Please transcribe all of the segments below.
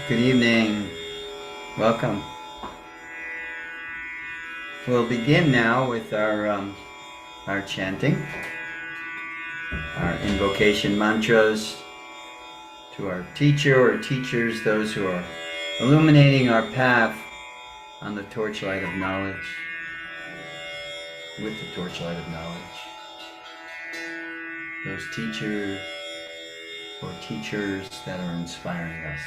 Good evening. Welcome. We'll begin now with our chanting, our invocation mantras to our teacher or teachers, those who are illuminating our path on the torchlight of knowledge, with the torchlight of knowledge. Those teachers or teachers that are inspiring us.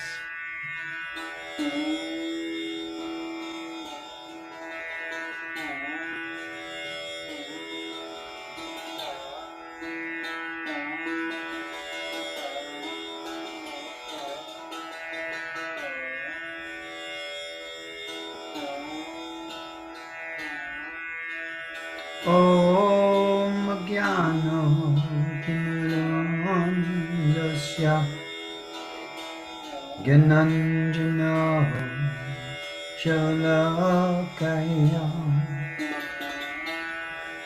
Om Jnano Timirandasya Gyananjana Shalakaya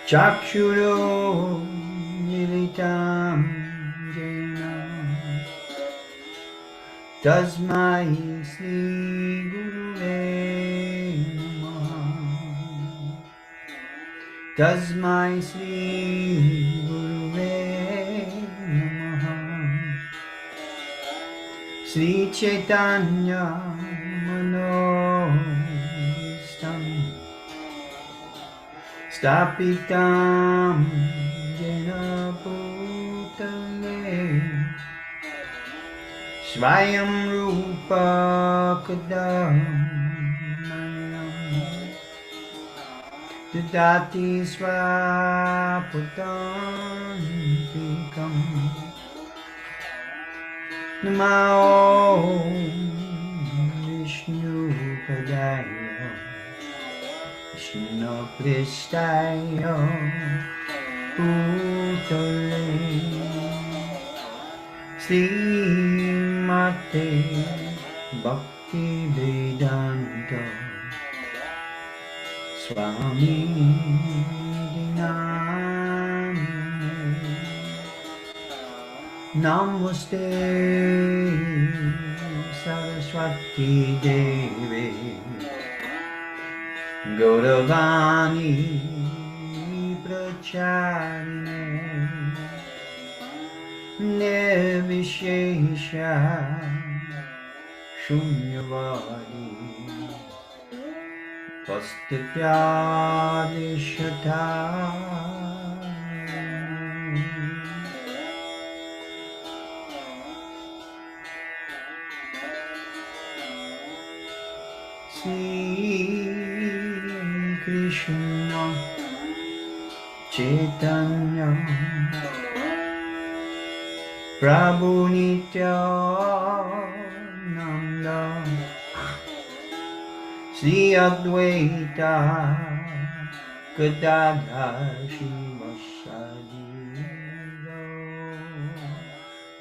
Chakshuro Militam Jena Tasmai Sri Gurave Tasmai Sri Gurave Namaha Sri Chaitanya Manovistam Stapitam Jena Bhutale Svayam Rupa Kadam Dati Swaputantikam Namao Vishnu Padaya Vishnu Pristaya Bhutale Srimate Bhakti Vedanta Swami Dinamine Namaste Saraswati Devi Gauravani Pracharine Nirvishesha Shunyavadi Pastityadishata Sri Krishna Chaitanya Prabhu Nityananda Sri Advaita Gadadhar Srimad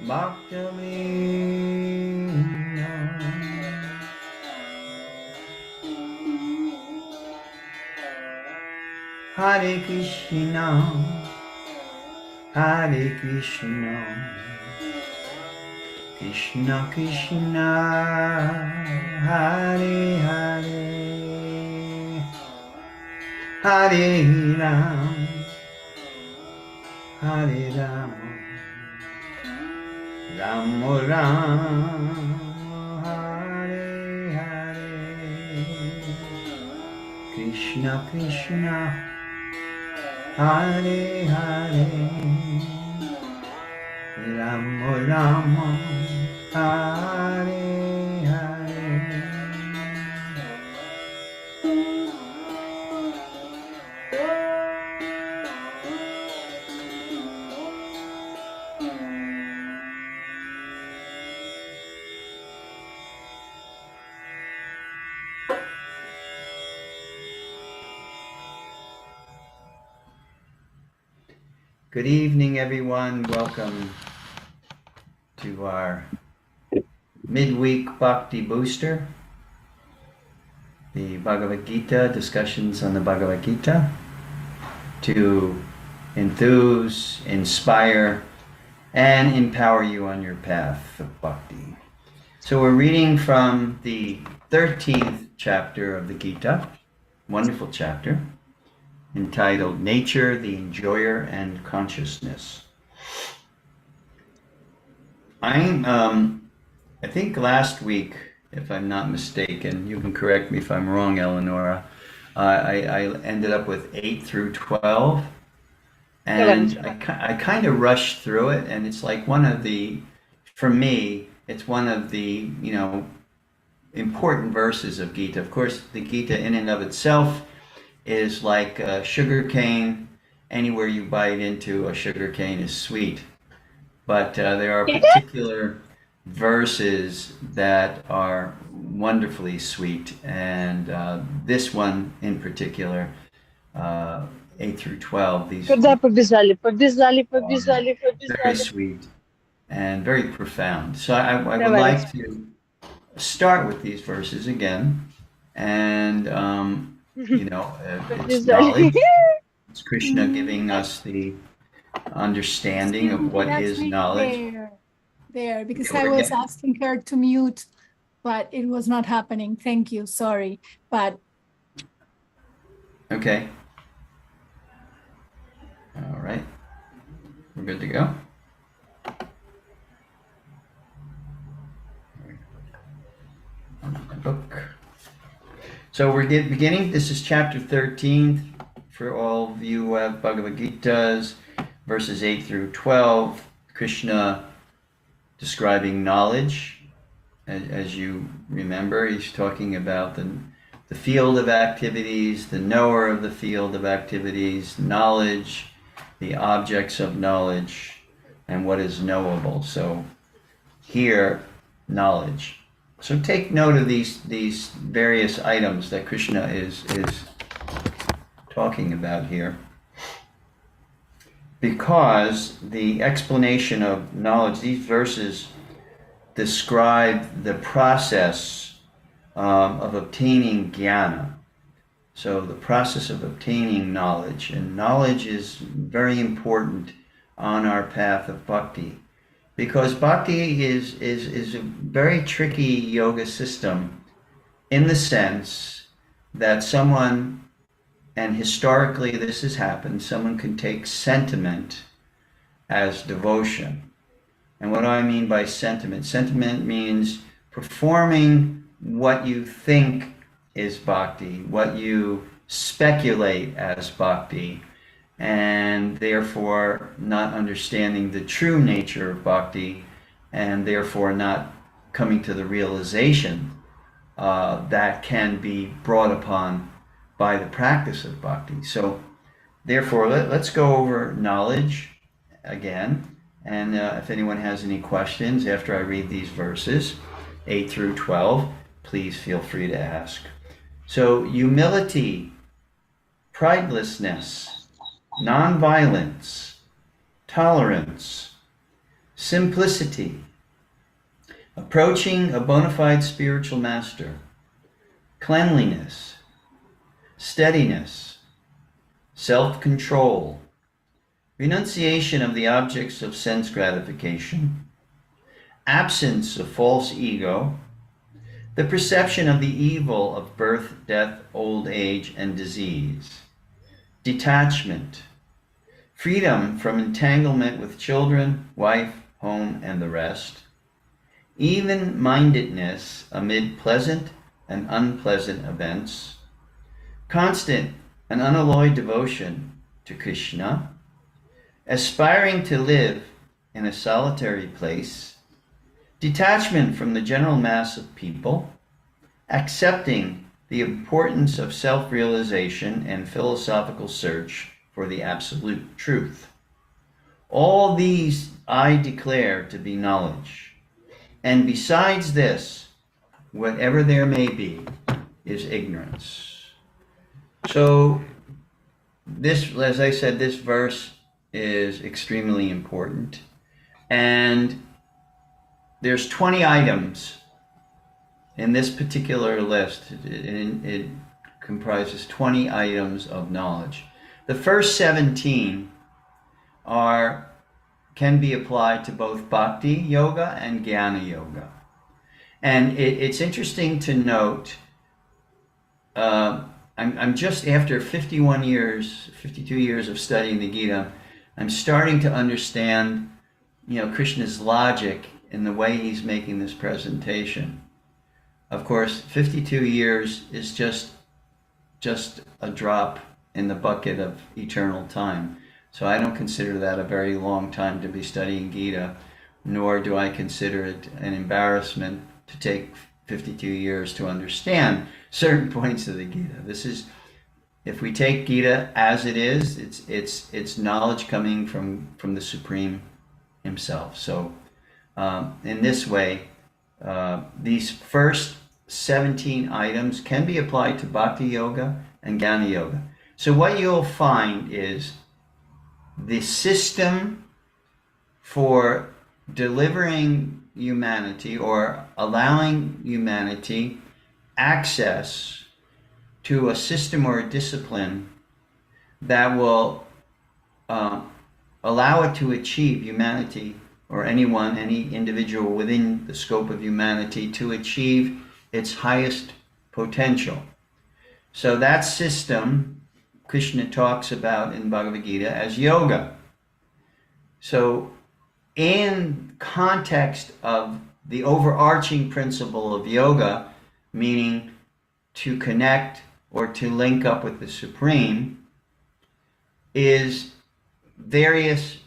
Bhaktivinoda Hare Krishna Hare Krishna Krishna Krishna Hare Hare Hare Ram Hare Ram Ram Ram Hare Hare Krishna Krishna Hare Hare Ram Ram Hare Hare. Good evening, everyone. Welcome to our midweek Bhakti Booster, the Bhagavad Gita, discussions on the Bhagavad Gita, to enthuse, inspire, and empower you on your path of bhakti. So we're reading from the 13th chapter of the Gita, wonderful chapter, entitled Nature, the Enjoyer, and Consciousness. I think last week, if I'm not mistaken, you can correct me if I'm wrong, Eleonora, I ended up with 8 through 12, and I kind of rushed through it, and it's like for me, it's one of the, important verses of Gita. Of course, the Gita in and of itself is like sugar cane. Anywhere you bite into a sugar cane is sweet. But there are particular verses that are wonderfully sweet, and this one in particular, 8 through 12, these very sweet and very profound. So I would like to start with these verses again, and it's knowledge. It's Krishna giving us the understanding of what is knowledge. There, because I was asking her to mute, but it was not happening. Thank you. Sorry, but okay. All right, we're good to go. My book. So we're beginning. This is chapter 13 for all of you who have Bhagavad Gitas, verses 8 through 12. Krishna describing knowledge. As you remember, he's talking about the field of activities, the knower of the field of activities, knowledge, the objects of knowledge, and what is knowable. So here, knowledge. So take note of these various items that Krishna is talking about here, because the explanation of knowledge, these verses describe the process of obtaining jnana. So the process of obtaining knowledge, and knowledge is very important on our path of bhakti, because bhakti is a very tricky yoga system, in the sense that someone, and historically this has happened, someone can take sentiment as devotion. And what do I mean by sentiment? Sentiment means performing what you think is bhakti, what you speculate as bhakti, and therefore not understanding the true nature of bhakti, and therefore not coming to the realization that can be brought upon by the practice of bhakti. So therefore, let's go over knowledge again, and if anyone has any questions after I read these verses 8 through 12, please feel free to ask. So humility, pridelessness, nonviolence, tolerance, simplicity, approaching a bona fide spiritual master, cleanliness, steadiness, self-control, renunciation of the objects of sense gratification, absence of false ego, the perception of the evil of birth, death, old age, and disease, detachment, freedom from entanglement with children, wife, home, and the rest, even-mindedness amid pleasant and unpleasant events, constant and unalloyed devotion to Krishna, aspiring to live in a solitary place, detachment from the general mass of people, accepting the importance of self-realization and philosophical search for the absolute truth. All these I declare to be knowledge. And besides this, whatever there may be, is ignorance. So this, as I said, this verse is extremely important. And there's 20 items in this particular list. It comprises 20 items of knowledge. The first 17 can be applied to both bhakti yoga and jnana yoga. And it's interesting to note, I'm just after 52 years of studying the Gita, I'm starting to understand, Krishna's logic in the way he's making this presentation. Of course, 52 years is just a drop in the bucket of eternal time. So I don't consider that a very long time to be studying Gita, nor do I consider it an embarrassment to take 52 years to understand certain points of the Gita. If we take Gita as it is, it's knowledge coming from the Supreme himself. So in this way, these first 17 items can be applied to bhakti yoga and jnana yoga. So what you'll find is the system for delivering humanity or allowing humanity access to a system or a discipline that will allow it to achieve humanity, or any individual within the scope of humanity, to achieve its highest potential. So that system Krishna talks about in Bhagavad Gita as yoga. So in context of the overarching principle of yoga, meaning to connect or to link up with the Supreme, is various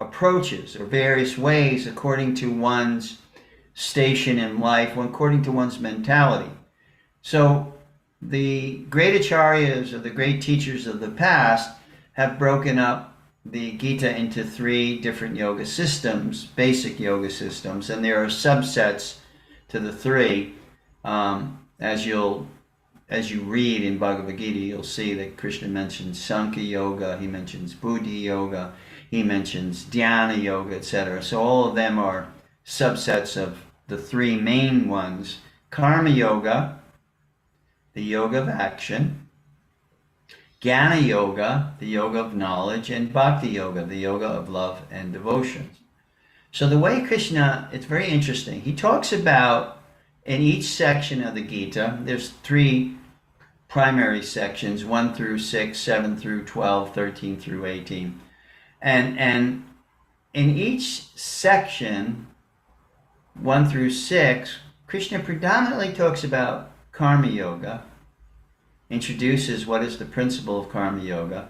approaches or various ways according to one's station in life, according to one's mentality. So the great acharyas, or the great teachers of the past, have broken up the Gita into 3 different yoga systems, basic yoga systems, and there are subsets to the 3. As you read in Bhagavad Gita, you'll see that Krishna mentions Sankhya Yoga, he mentions Buddhi Yoga, he mentions Dhyana Yoga, etc. So all of them are subsets of the 3 main ones: Karma Yoga, the yoga of action; Jnana Yoga, the yoga of knowledge; and Bhakti Yoga, the yoga of love and devotion. So the way Krishna, it's very interesting. He talks about, in each section of the Gita, there's 3 primary sections, 1 through 6, 7 through 12, 13 through 18. And in each section, 1 through 6, Krishna predominantly talks about Karma Yoga, introduces what is the principle of Karma Yoga,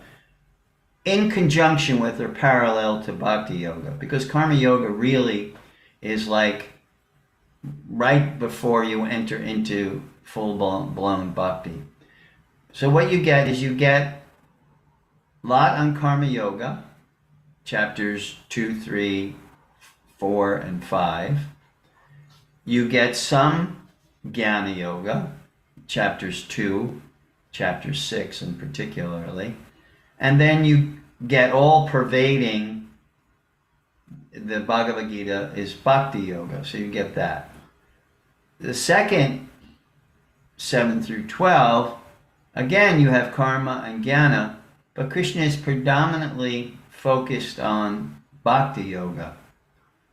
in conjunction with or parallel to Bhakti Yoga, because Karma Yoga really is like right before you enter into full-blown Bhakti. So what you get is a lot on Karma Yoga, chapters 2, 3, 4, and 5. You get some Jnana Yoga, chapters 2, chapter 6 in particularly. And then you get all pervading the Bhagavad Gita is Bhakti Yoga, so you get that. The second, 7 through 12, again you have Karma and Jnana, but Krishna is predominantly focused on Bhakti Yoga.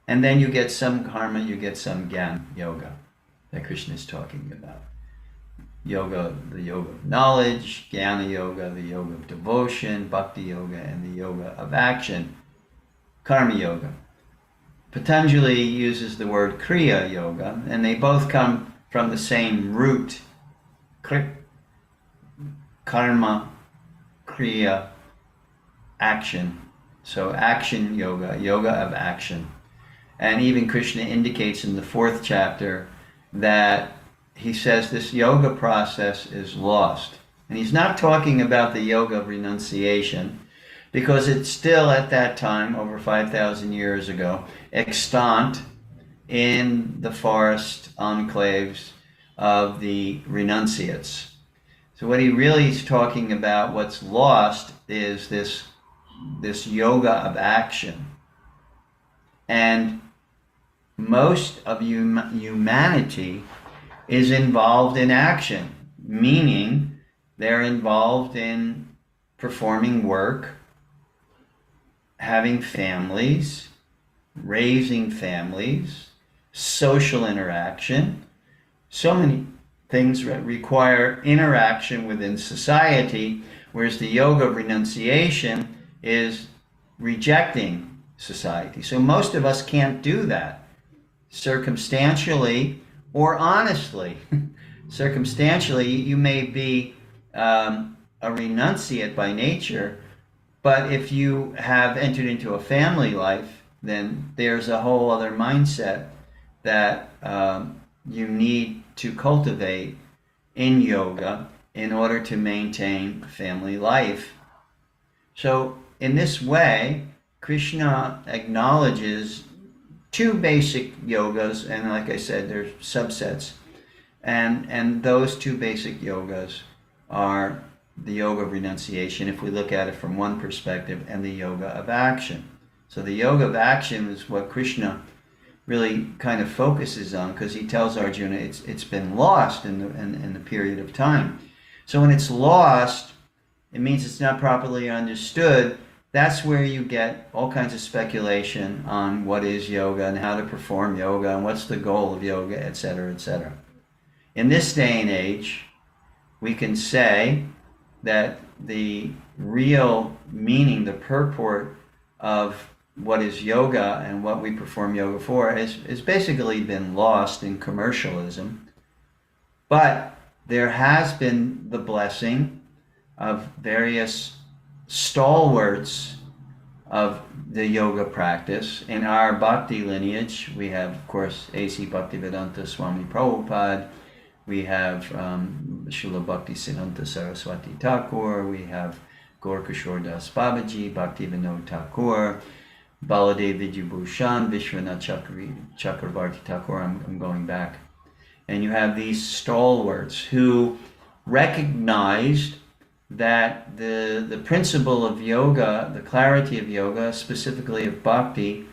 And then you get some Karma, you get some Jnana Yoga that Krishna is talking about. Yoga, the yoga of knowledge; Jnana Yoga, the yoga of devotion; Bhakti Yoga, and the yoga of action, Karma Yoga. Patanjali uses the word Kriya Yoga, and they both come from the same root, karma, kriya, action. So action yoga, yoga of action. And even Krishna indicates in the 4th chapter that he says this yoga process is lost. And he's not talking about the yoga of renunciation, because it's still at that time, over 5,000 years ago, extant in the forest enclaves of the renunciates. So what he really is talking about, what's lost, is this yoga of action. And most of humanity is involved in action, meaning they're involved in performing work, having families, raising families, social interaction. So many things require interaction within society, whereas the yoga of renunciation is rejecting society. So most of us can't do that circumstantially or honestly. Circumstantially, you may be a renunciate by nature, but if you have entered into a family life, then there's a whole other mindset that you need to cultivate in yoga in order to maintain family life. So in this way, Krishna acknowledges two basic yogas, and like I said, there's subsets. And those two basic yogas are the yoga of renunciation, if we look at it from one perspective, and the yoga of action. So the yoga of action is what Krishna really kind of focuses on, because he tells Arjuna it's been lost in the period of time. So when it's lost, it means it's not properly understood. That's where you get all kinds of speculation on what is yoga and how to perform yoga and what's the goal of yoga, etc., etc. In this day and age, we can say that the real meaning, the purport of what is yoga and what we perform yoga for has basically been lost in commercialism. But there has been the blessing of various stalwarts of the yoga practice. In our bhakti lineage, we have, of course, A.C. Bhaktivedanta Swami Prabhupada, we have Srila Bhaktisiddhanta Saraswati Thakur, we have Gaur Kishore Das Babaji, Bhakti Vinod Thakur, Baladev Vidyabhushan, Vishwanath Chakravarti Thakur, I'm going back. And you have these stalwarts who recognized that the principle of yoga, the clarity of yoga, specifically of bhakti,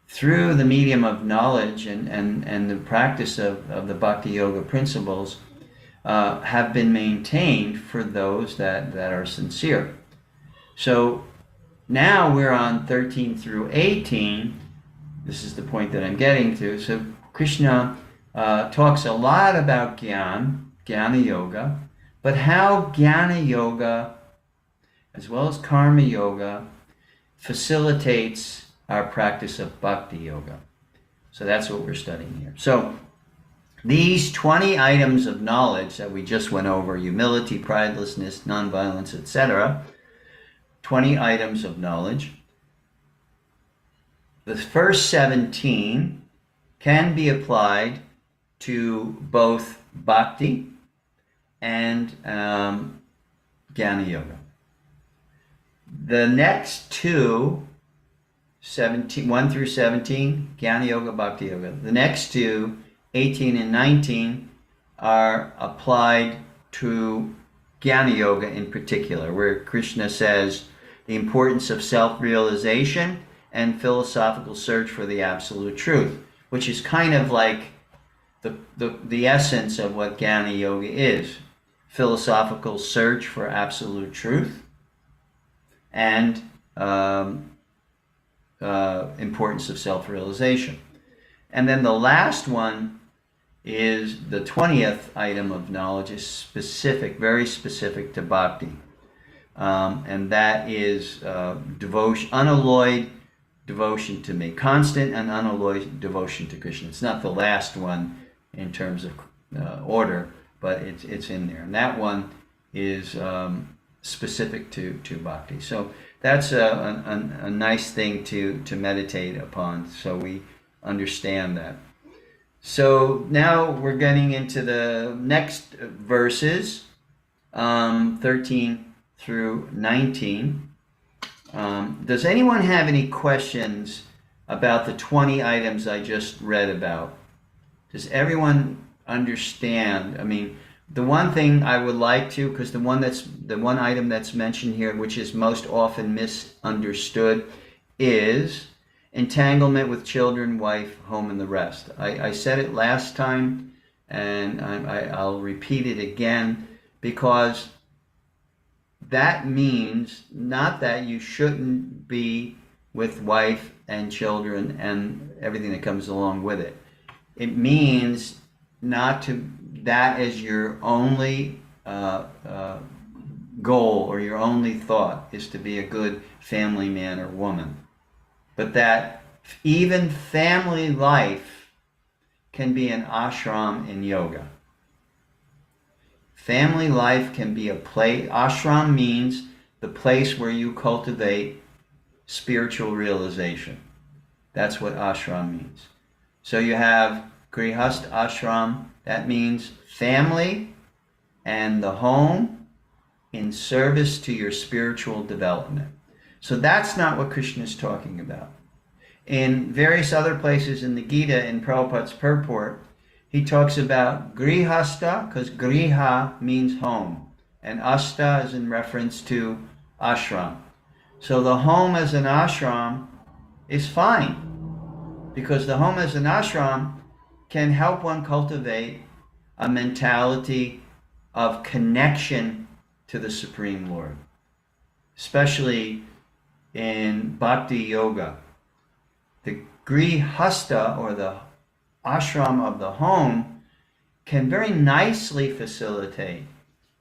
through the medium of knowledge and the practice of the bhakti yoga principles, have been maintained for those that are sincere. So now we're on 13 through 18. This is the point that I'm getting to. So Krishna talks a lot about Jnana Yoga, but how Jnana Yoga, as well as Karma Yoga, facilitates our practice of Bhakti Yoga. So that's what we're studying here. So these 20 items of knowledge that we just went over, humility, pridelessness, nonviolence, etc., 20 items of knowledge. The first 17 can be applied to both Bhakti and Jnana Yoga. The next two, 1 through 17, Jnana Yoga, Bhakti Yoga. The next two, 18 and 19, are applied to Jnana Yoga in particular, where Krishna says the importance of self-realization and philosophical search for the absolute truth, which is kind of like the essence of what Jnana Yoga is. Philosophical search for absolute truth and importance of self-realization. And then the last one is the 20th item of knowledge, is specific, very specific to bhakti. And that is devotion, unalloyed devotion to me, constant and unalloyed devotion to Krishna. It's not the last one in terms of order, but it's in there. And that one is specific to bhakti. So that's a nice thing to meditate upon, so we understand that. So now we're getting into the next verses, 13 through 19. Does anyone have any questions about the 20 items I just read about? Does everyone understand? I mean, the one thing I would like to, because the one item that's mentioned here, which is most often misunderstood, is entanglement with children, wife, home, and the rest. I said it last time, and I'll repeat it again, because that means not that you shouldn't be with wife and children and everything that comes along with it. It means not to that as your only goal or your only thought is to be a good family man or woman, but that even family life can be an ashram in yoga. Family life can be a place. Ashram means the place where you cultivate spiritual realization. That's what ashram means. So you have grihast ashram, that means family and the home in service to your spiritual development. So that's not what Krishna is talking about. In various other places in the Gita, in Prabhupada's purport, he talks about grihasta, because griha means home, and asta is in reference to ashram. So the home as an ashram is fine, because the home as an ashram can help one cultivate a mentality of connection to the Supreme Lord, especially in bhakti yoga. The grihasta, or the ashram of the home, can very nicely facilitate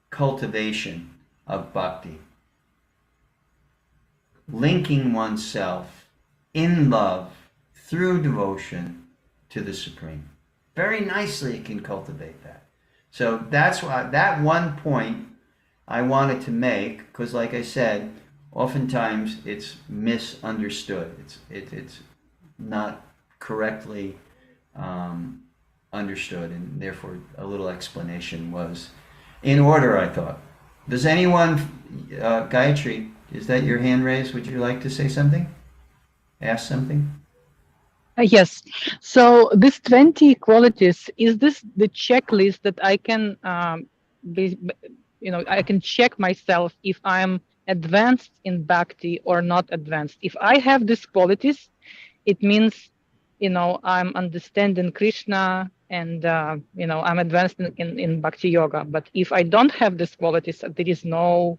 cultivation of bhakti, linking oneself in love through devotion to the Supreme. Very nicely it can cultivate that. So that's why that one point I wanted to make, because like I said, oftentimes it's misunderstood. It's not correctly understood, and therefore a little explanation was in order, I thought. Does anyone, Gayatri, is that your hand raised? Would you like to say something? Ask something? Yes. So this 20 qualities, is this the checklist that I can, I can check myself if I'm advanced in bhakti or not advanced? If I have these qualities, it means, I'm understanding Krishna and, I'm advanced in bhakti yoga. But if I don't have these qualities, there is no,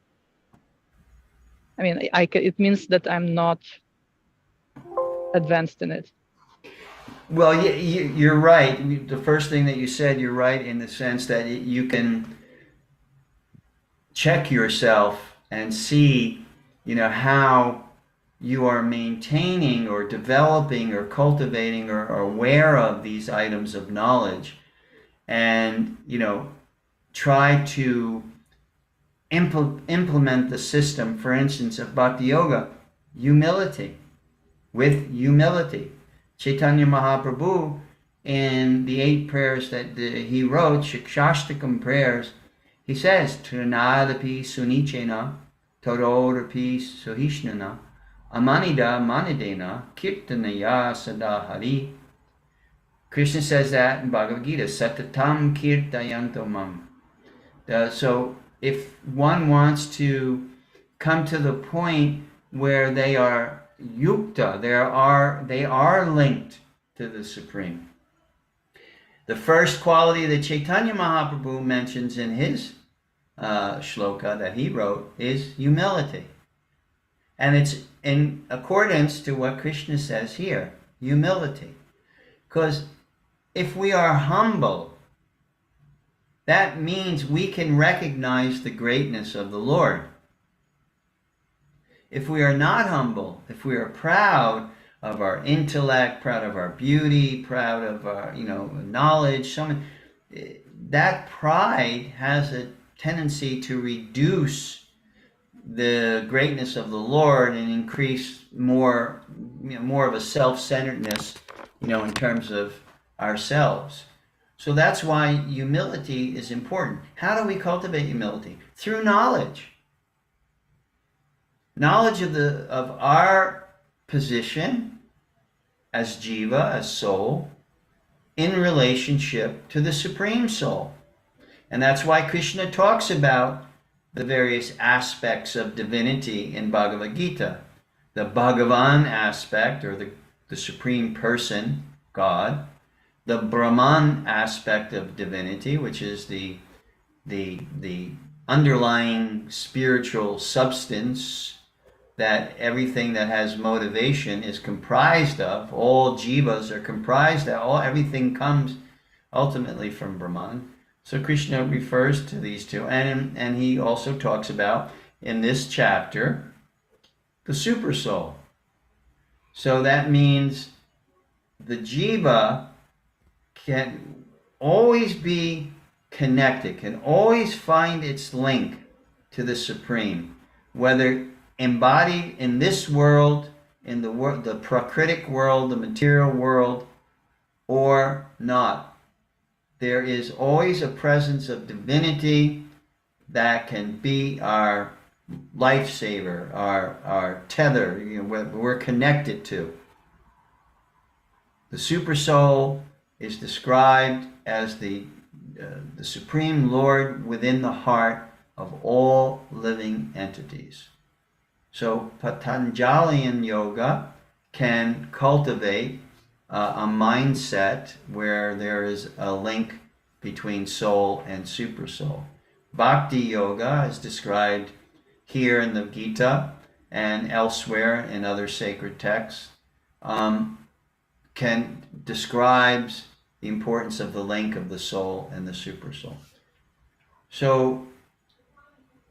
it means that I'm not advanced in it. Well, you're right. The first thing that you said, you're right in the sense that you can check yourself and see, how you are maintaining or developing or cultivating or aware of these items of knowledge, and, try to implement the system, for instance, of bhakti yoga, with humility. Chaitanya Mahaprabhu, in the 8 prayers that he wrote, Shikshashtakam prayers, he says, Trinadapi Sunichena, Torodapi Suhishnana, Amanida Manidena, Kirtanaya Sadahari. Krishna says that in Bhagavad Gita, Satatam Kirtayanto Mam. So if one wants to come to the point where they are yukta, they are linked to the Supreme. The first quality that Chaitanya Mahaprabhu mentions in his shloka that he wrote is humility. And it's in accordance to what Krishna says here, humility. Because if we are humble, that means we can recognize the greatness of the Lord. If we are not humble, if we are proud of our intellect, proud of our beauty, proud of our, knowledge, that pride has a tendency to reduce the greatness of the Lord and increase more of a self-centeredness, in terms of ourselves. So that's why humility is important. How do we cultivate humility? Through knowledge. Knowledge of our position as jiva, as soul, in relationship to the Supreme Soul. And that's why Krishna talks about the various aspects of divinity in Bhagavad Gita. The Bhagavan aspect, or the Supreme Person, God. The Brahman aspect of divinity, which is the underlying spiritual substance that everything that has motivation is comprised of, all jivas are comprised of, everything comes ultimately from Brahman. So Krishna refers to these two, and he also talks about, in this chapter, the super soul. So that means the jiva can always be connected, can always find its link to the Supreme, whether embodied in this world, in the world, the prakritic world, the material world, or not. There is always a presence of divinity that can be our lifesaver, our tether, we're connected to. The super soul is described as the Supreme Lord within the heart of all living entities. So Patanjalian yoga can cultivate a mindset where there is a link between soul and super soul. Bhakti yoga is described here in the Gita and elsewhere in other sacred texts, describes the importance of the link of the soul and the super soul. So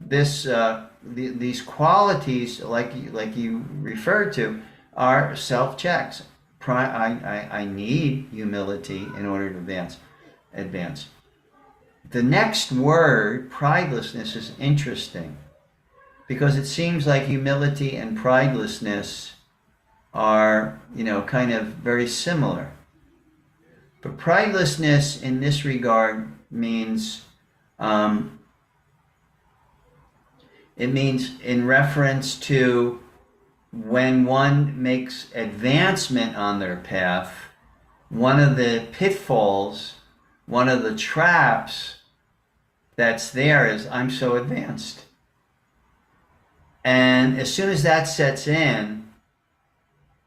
these qualities, like you referred to, are self-checks. I need humility in order to advance. The next word, pridelessness, is interesting because it seems like humility and pridelessness are, kind of very similar. But pridelessness in this regard means, it means in reference to when one makes advancement on their path, one of the pitfalls, one of the traps that's there is, I'm so advanced. And as soon as that sets in,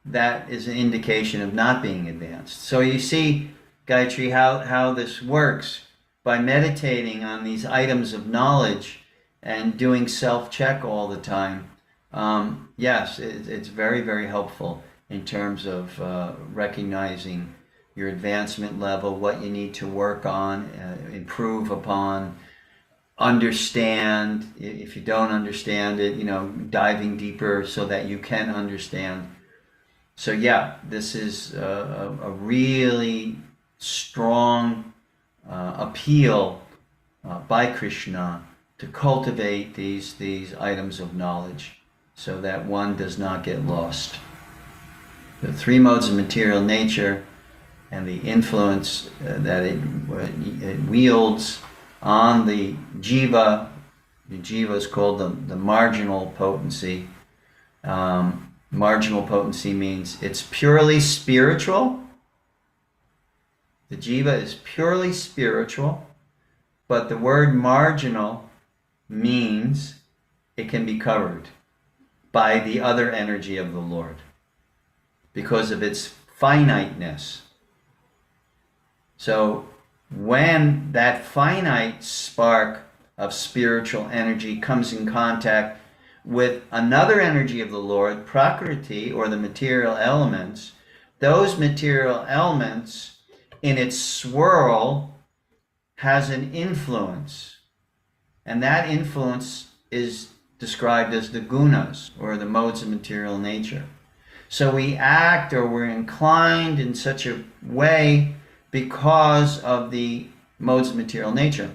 that is an indication of not being advanced. So you see, Gayatri, how this works by meditating on these items of knowledge and doing self-check all the time. Yes, it's very, very helpful in terms of recognizing your advancement level, what you need to work on, improve upon, understand. If you don't understand it, diving deeper so that you can understand. So yeah, this is a really strong appeal by Krishna to cultivate these items of knowledge so that one does not get lost. The three modes of material nature and the influence that it wields on the jiva. The jiva is called the marginal potency. Marginal potency means it's purely spiritual. The jiva is purely spiritual, but the word marginal means it can be covered by the other energy of the Lord because of its finiteness. So when that finite spark of spiritual energy comes in contact with another energy of the Lord, Prakriti, or the material elements, those material elements in its swirl has an influence. And that influence is described as the gunas, or the modes of material nature. So we act, or we're inclined in such a way because of the modes of material nature.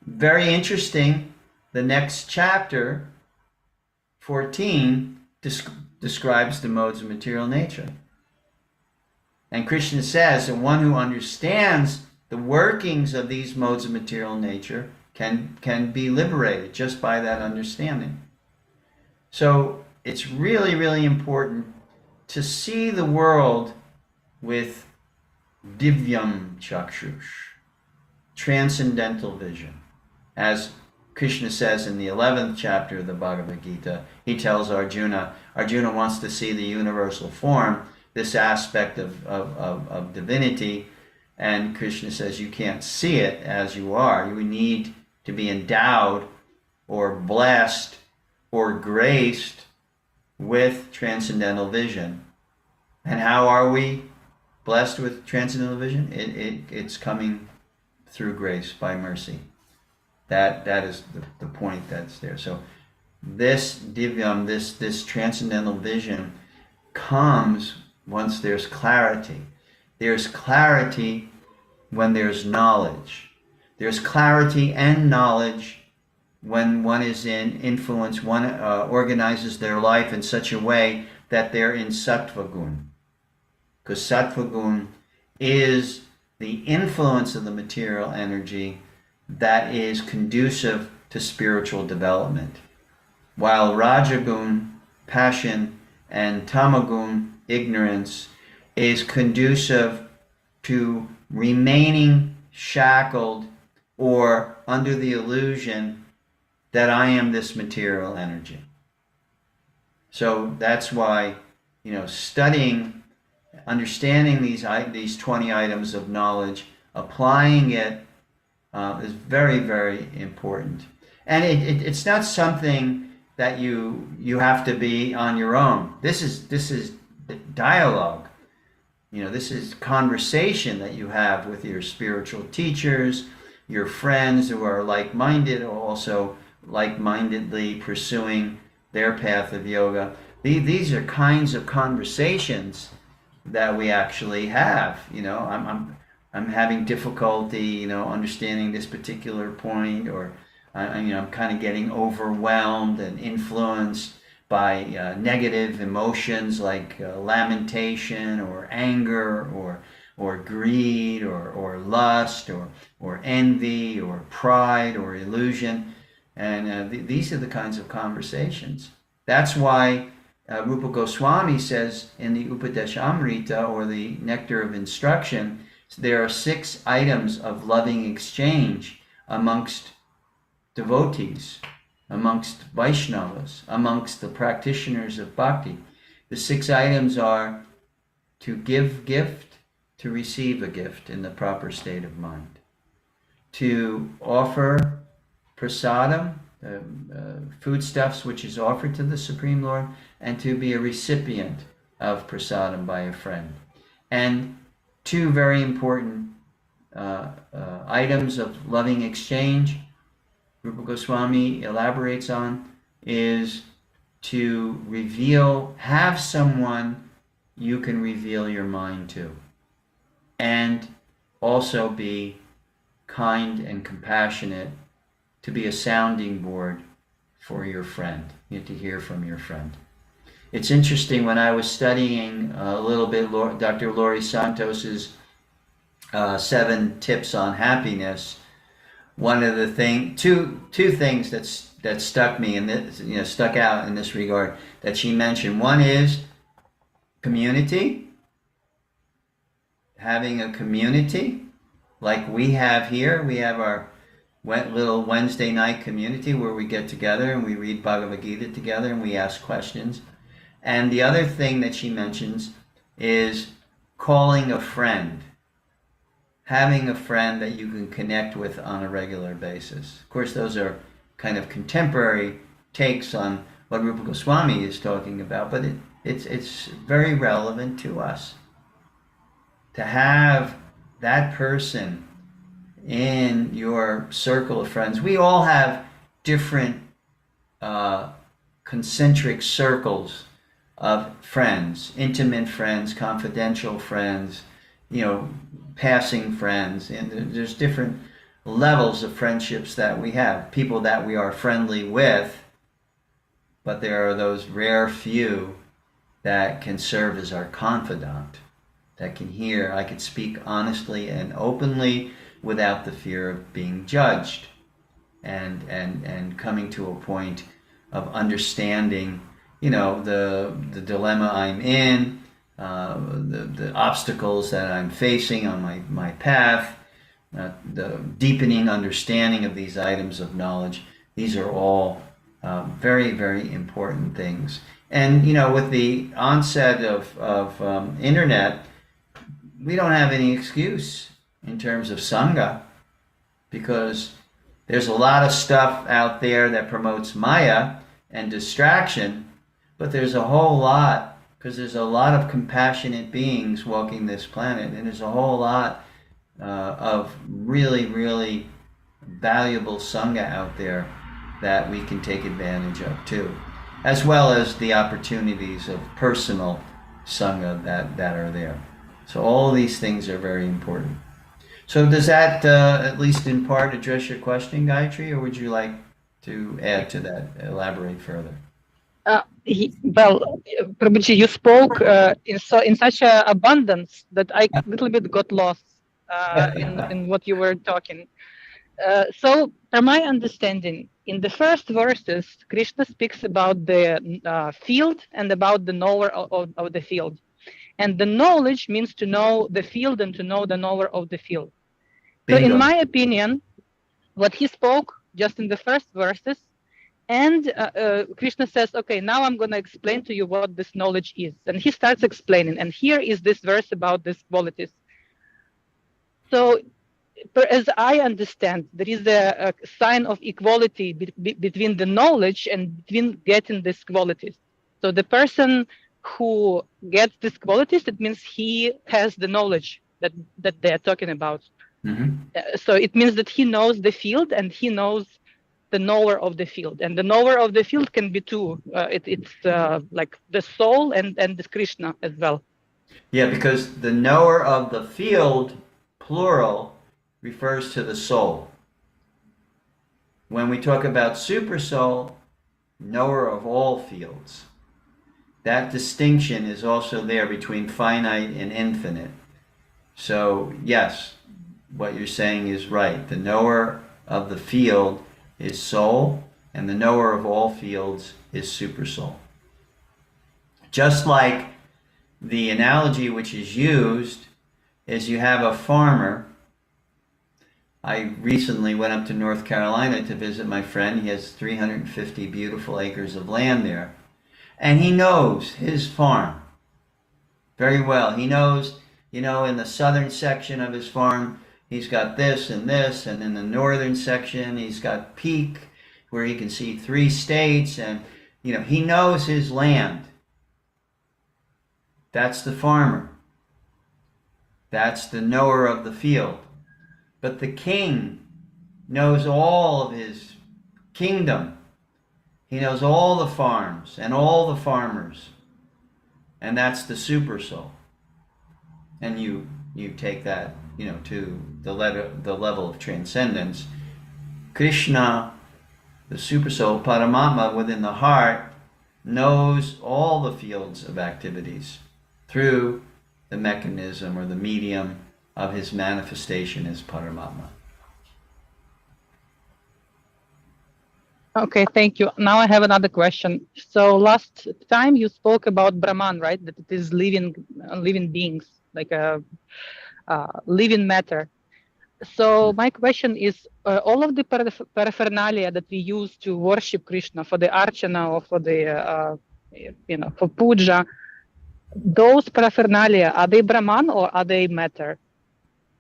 Very interesting, the next chapter, 14, describes the modes of material nature. And Krishna says that one who understands the workings of these modes of material nature can be liberated just by that understanding. So it's really, really important to see the world with divyam chakshush, transcendental vision. As Krishna says in the 11th chapter of the Bhagavad Gita, he tells Arjuna wants to see the universal form, this aspect of divinity, and Krishna says you can't see it as you are. You need to be endowed or blessed or graced with transcendental vision. And how are we blessed with transcendental vision? It's coming through grace by mercy. That is the point that's there. So this divyam, this transcendental vision comes once there's clarity. There's clarity when there's knowledge. There's clarity and knowledge when one is in influence, one organizes their life in such a way that they're in sattva gun. Because sattva gun is the influence of the material energy that is conducive to spiritual development. While rajagun, passion, and tamagun, ignorance, is conducive to remaining shackled or under the illusion that I am this material energy. So that's why, studying, understanding these 20 items of knowledge, applying it is very, very important. And it's not something that you have to be on your own. This is dialogue. This is conversation that you have with your spiritual teachers, your friends who are like-minded, or also like-mindedly pursuing their path of yoga. These are kinds of conversations that we actually have. I'm having difficulty, understanding this particular point, or I'm kind of getting overwhelmed and influenced by negative emotions like lamentation or anger or greed or lust or envy or pride or illusion. And these are the kinds of conversations. That's why Rupa Goswami says in the Upadeshamrita, or the Nectar of Instruction, there are 6 items of loving exchange amongst devotees, amongst Vaishnavas, amongst the practitioners of bhakti. The 6 items are to give gift, to receive a gift in the proper state of mind, to offer prasadam, foodstuffs which is offered to the Supreme Lord, and to be a recipient of prasadam by a friend. And 2 very important items of loving exchange Rupa Goswami elaborates on is to have someone you can reveal your mind to, and also be kind and compassionate, to be a sounding board for your friend, to hear from your friend. It's interesting, when I was studying a little bit Dr. Laurie Santos's 7 tips on happiness, one of the two things that stuck me and this, stuck out in this regard that she mentioned. One is community, having a community like we have here. We have our little Wednesday night community where we get together and we read Bhagavad Gita together and we ask questions. And the other thing that she mentions is calling a friend, having a friend that you can connect with on a regular basis. Of course, those are kind of contemporary takes on what Rupa Goswami is talking about, but it's very relevant to us. To have that person in your circle of friends. We all have different concentric circles of friends, intimate friends, confidential friends, passing friends, and there's different levels of friendships that we have. People that we are friendly with, but there are those rare few that can serve as our confidant, that can hear. I could speak honestly and openly without the fear of being judged, and coming to a point of understanding, the dilemma I'm in, the obstacles that I'm facing on my path, the deepening understanding of these items of knowledge. These are all very, very important things. And, with the onset of internet, we don't have any excuse in terms of Sangha, because there's a lot of stuff out there that promotes Maya and distraction, But there's a whole lot, because there's a lot of compassionate beings walking this planet, and there's a whole lot of really, really valuable Sangha out there that we can take advantage of too, as well as the opportunities of personal Sangha that are there. So all of these things are very important. So does that, at least in part, address your question, Gayatri, or would you like to add to that, elaborate further? Well, Prabhuji, you spoke in such a abundance that I a little bit got lost in what you were talking. So, from my understanding, in the first verses, Krishna speaks about the field and about the knower of the field. And the knowledge means to know the field and to know the knower of the field. So, in my opinion, what he spoke just in the first verses, and Krishna says, okay, now I'm going to explain to you what this knowledge is. And he starts explaining. And here is this verse about these qualities. So, as I understand, there is a sign of equality between the knowledge and between getting these qualities. So the person who gets these qualities, it means he has the knowledge that they are talking about. So it means that he knows the field and he knows the knower of the field. And the knower of the field can be two. It's like the soul and the Krishna as well. Yeah, because the knower of the field, plural, refers to the soul. When we talk about super soul, knower of all fields. That distinction is also there between finite and infinite. So yes, what you're saying is right. The knower of the field is soul, and the knower of all fields is super soul. Just like the analogy which is used is you have a farmer. I recently went up to North Carolina to visit my friend. He has 350 beautiful acres of land there. And he knows his farm very well. He knows, in the southern section of his farm, he's got this, and in the northern section, he's got peak, where he can see 3 states, and, he knows his land. That's the farmer. That's the knower of the field. But the king knows all of his kingdom. He knows all the farms and all the farmers. And that's the super soul. And you take that, to the level of transcendence. Krishna, the super soul, Paramatma within the heart, knows all the fields of activities through the mechanism or the medium of his manifestation as Paramatma. Okay, thank you. Now I have another question. So last time you spoke about Brahman, right? That it is living beings, like a living matter. So my question is, all of the paraphernalia that we use to worship Krishna for the archana or for the, for puja, those paraphernalia, are they Brahman or are they matter?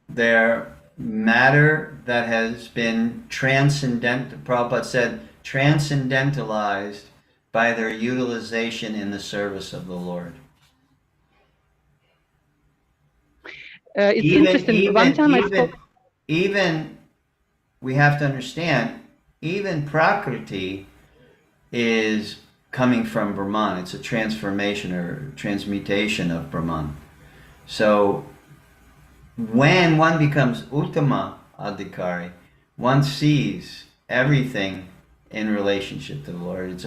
They're matter that has been Prabhupada said, transcendentalized by their utilization in the service of the Lord. It's interesting. One time I spoke... Even, we have to understand, even Prakriti is coming from Brahman. It's a transformation or transmutation of Brahman. So when one becomes Uttama Adhikari, one sees everything in relationship to the Lord.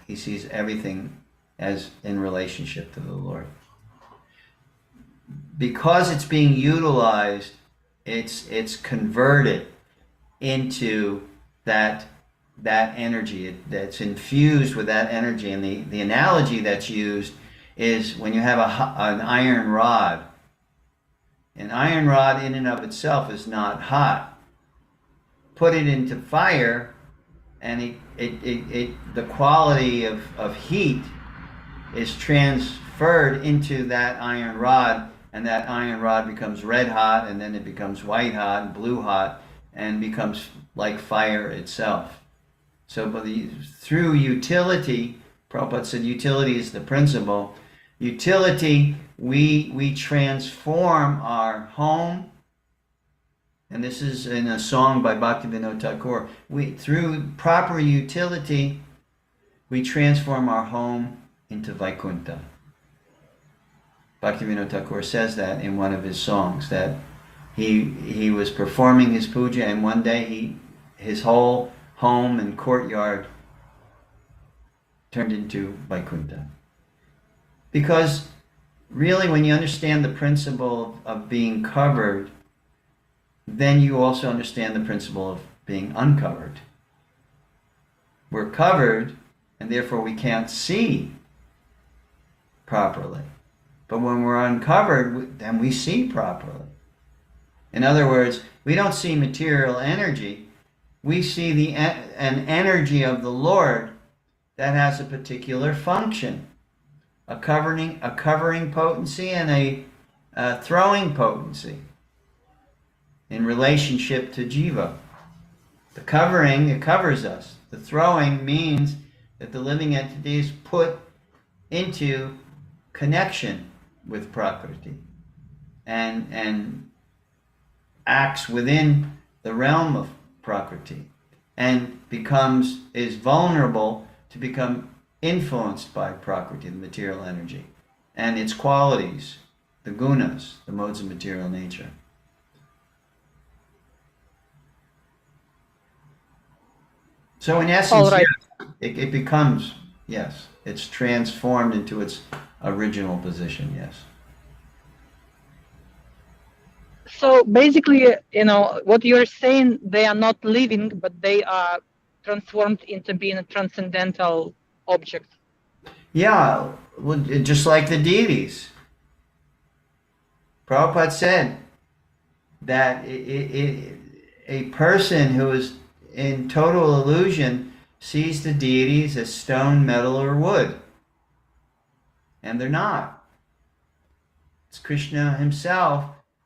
He sees everything as in relationship to the Lord. Because it's being utilized, it's converted into that energy. That's infused with that energy. And the analogy that's used is when you have an iron rod. An iron rod in and of itself is not hot. Put it into fire, and the quality of heat is transferred into that iron rod, and that iron rod becomes red hot, and then it becomes white hot and blue hot, and becomes like fire itself. So through utility, Prabhupada said utility is the principle. Utility, we transform our home, and this is in a song by Bhaktivinoda Thakur. Through proper utility, we transform our home into Vaikuntha. Bhaktivinoda Thakur says that in one of his songs, that he was performing his puja, and one day his whole home and courtyard turned into Vaikuntha. Because really, when you understand the principle of being covered, then you also understand the principle of being uncovered. We're covered, and therefore we can't see properly. But when we're uncovered, then we see properly. In other words, we don't see material energy. We see an energy of the Lord that has a particular function, a covering potency and a throwing potency in relationship to jiva. The covering, it covers us. The throwing means that the living entity is put into connection with Prakriti and acts within the realm of Prakriti and is vulnerable to become influenced by Prakriti, the material energy, and its qualities, the gunas, the modes of material nature. So in essence, right. yes, it becomes, yes, it's transformed into its original position, yes. So basically, what you're saying, they are not living, but they are transformed into being a transcendental object. Yeah, well, just like the deities. Prabhupada said that a person who is in total illusion sees the deities as stone, metal, or wood. And they're not. It's Krishna himself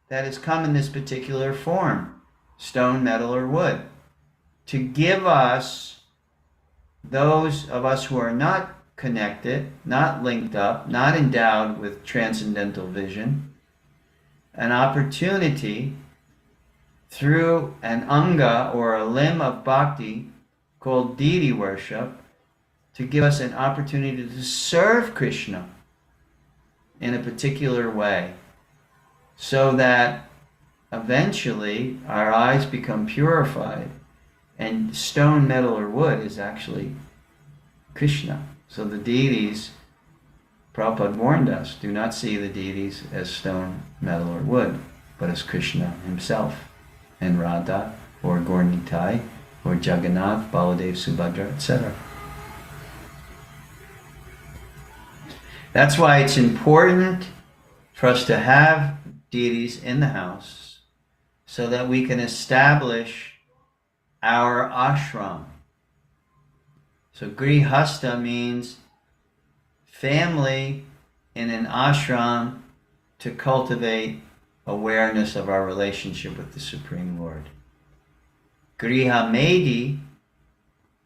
that has come in this particular form, stone, metal, or wood, to give us, those of us who are not connected, not linked up, not endowed with transcendental vision, an opportunity through an anga or a limb of bhakti called deity worship to give us an opportunity to serve Krishna in a particular way so that eventually our eyes become purified and stone, metal, or wood is actually Krishna. So the deities, Prabhupada warned us, do not see the deities as stone, metal, or wood, but as Krishna himself, and Radha, or Gaur-Nitai, or Jagannath, Baladev, Subhadra, etc. That's why it's important for us to have deities in the house so that we can establish our ashram. So grihastha means family in an ashram to cultivate awareness of our relationship with the Supreme Lord. Griha Medi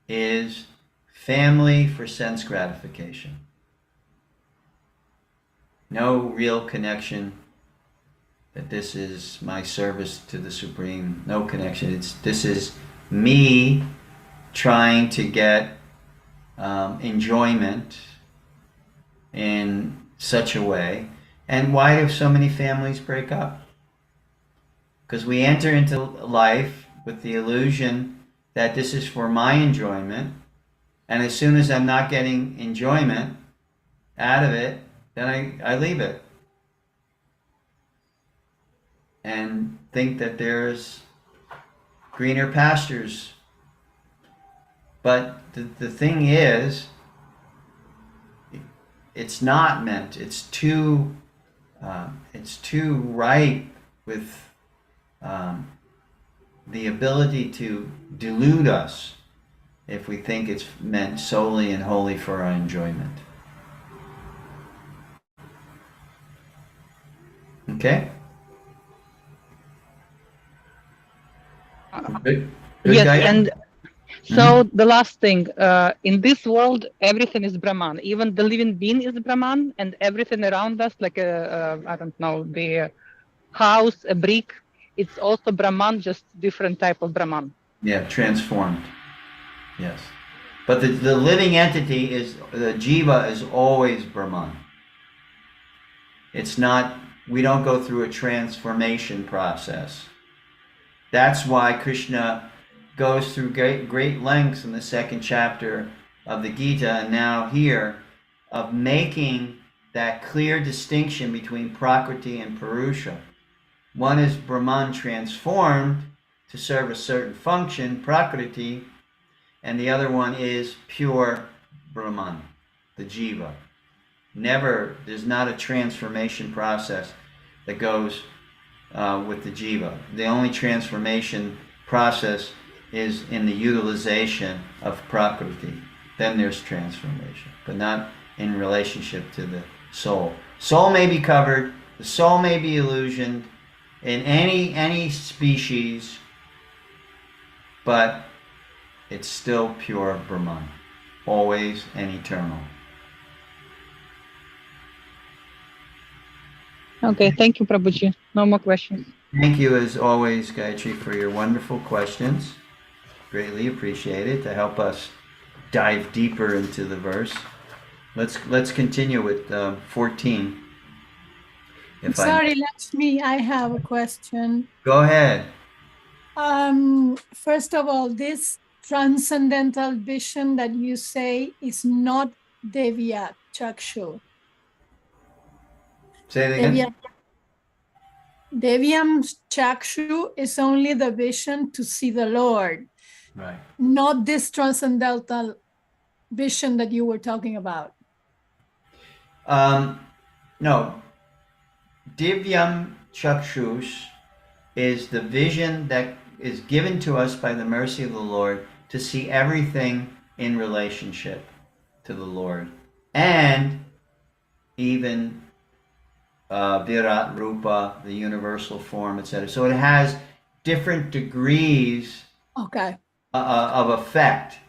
is family for sense gratification. No real connection that this is my service to the Supreme. No connection. This is me trying to get enjoyment in such a way. And why do so many families break up? Because we enter into life with the illusion that this is for my enjoyment, and as soon as I'm not getting enjoyment out of it, then I leave it and think that there's greener pastures. But the thing is, it's not meant. It's too ripe with the ability to delude us if we think it's meant solely and wholly for our enjoyment. Okay? Good Yes, Gayatri? and So the last thing, in this world, everything is Brahman. Even the living being is Brahman, and everything around us, like I don't know, the house, a brick, it's also Brahman, just different type of Brahman. Yeah, transformed. Yes. But the living entity is, the jiva is always Brahman. It's not, we don't go through a transformation process. That's why Krishna goes through great lengths in the second chapter of the Gita, and now here, of making that clear distinction between Prakriti and Purusha. One is Brahman transformed to serve a certain function, Prakriti, and the other one is pure Brahman, the Jiva. Never, there's not a transformation process that goes with the Jiva. The only transformation process is in the utilization of Prakriti. Then there's transformation, but not in relationship to the soul. Soul may be covered, the soul may be illusioned in any species, but it's still pure Brahman, always and eternal. Okay, thank you, Prabhuji. No more questions. Thank you as always, Gayatri, for your wonderful questions. Greatly appreciate it to help us dive deeper into the verse. Let's continue with 14. Sorry, Laksmi, I have a question. Go ahead. First of all, this transcendental vision that you say is not Devya Chakshu. Say it again. Devyam Chakshu is only the vision to see the Lord. Right. Not this transcendental vision that you were talking about. No. Divyam Chakshus is the vision that is given to us by the mercy of the Lord to see everything in relationship to the Lord. And even Virat Rupa, the universal form, etc. So it has different degrees of effect,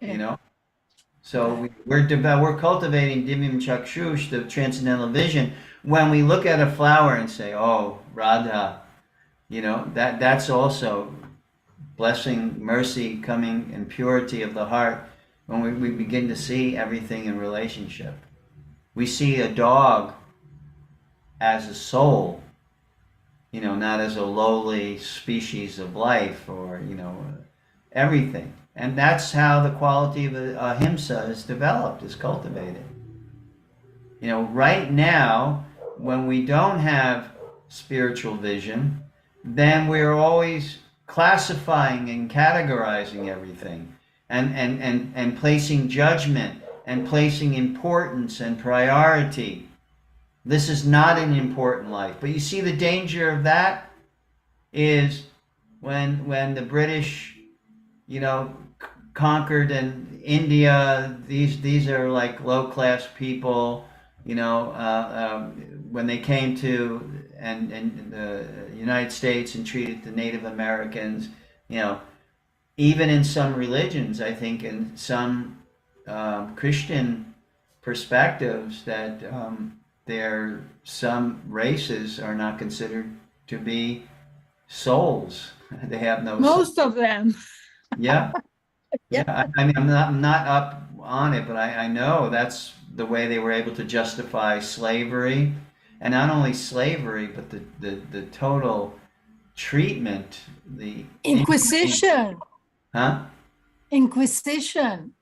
you know. So we're cultivating Divyam Chakshush, the transcendental vision. When we look at a flower and say, "Oh, Radha," you know, that's also blessing, mercy coming, and purity of the heart. When we begin to see everything in relationship, we see a dog as a soul, you know, not as a lowly species of life, or, you know, everything. And that's how the quality of ahimsa is developed, is cultivated. You know, right now, when we don't have spiritual vision, then we're always classifying and categorizing everything, and placing judgment and placing importance and priority. This is not an important life. But you see, the danger of that is when the British, you know, conquered in India, these are like low-class people, you know, when they came to and the United States and treated the Native Americans, you know, even in some religions, I think in some Christian perspectives, that some races are not considered to be souls. They have no Most soul. of them. Yeah. Yeah. I mean, I'm not up on it, but I know that's the way they were able to justify slavery. And not only slavery, but the total treatment, the Inquisition. Huh? Inquisition.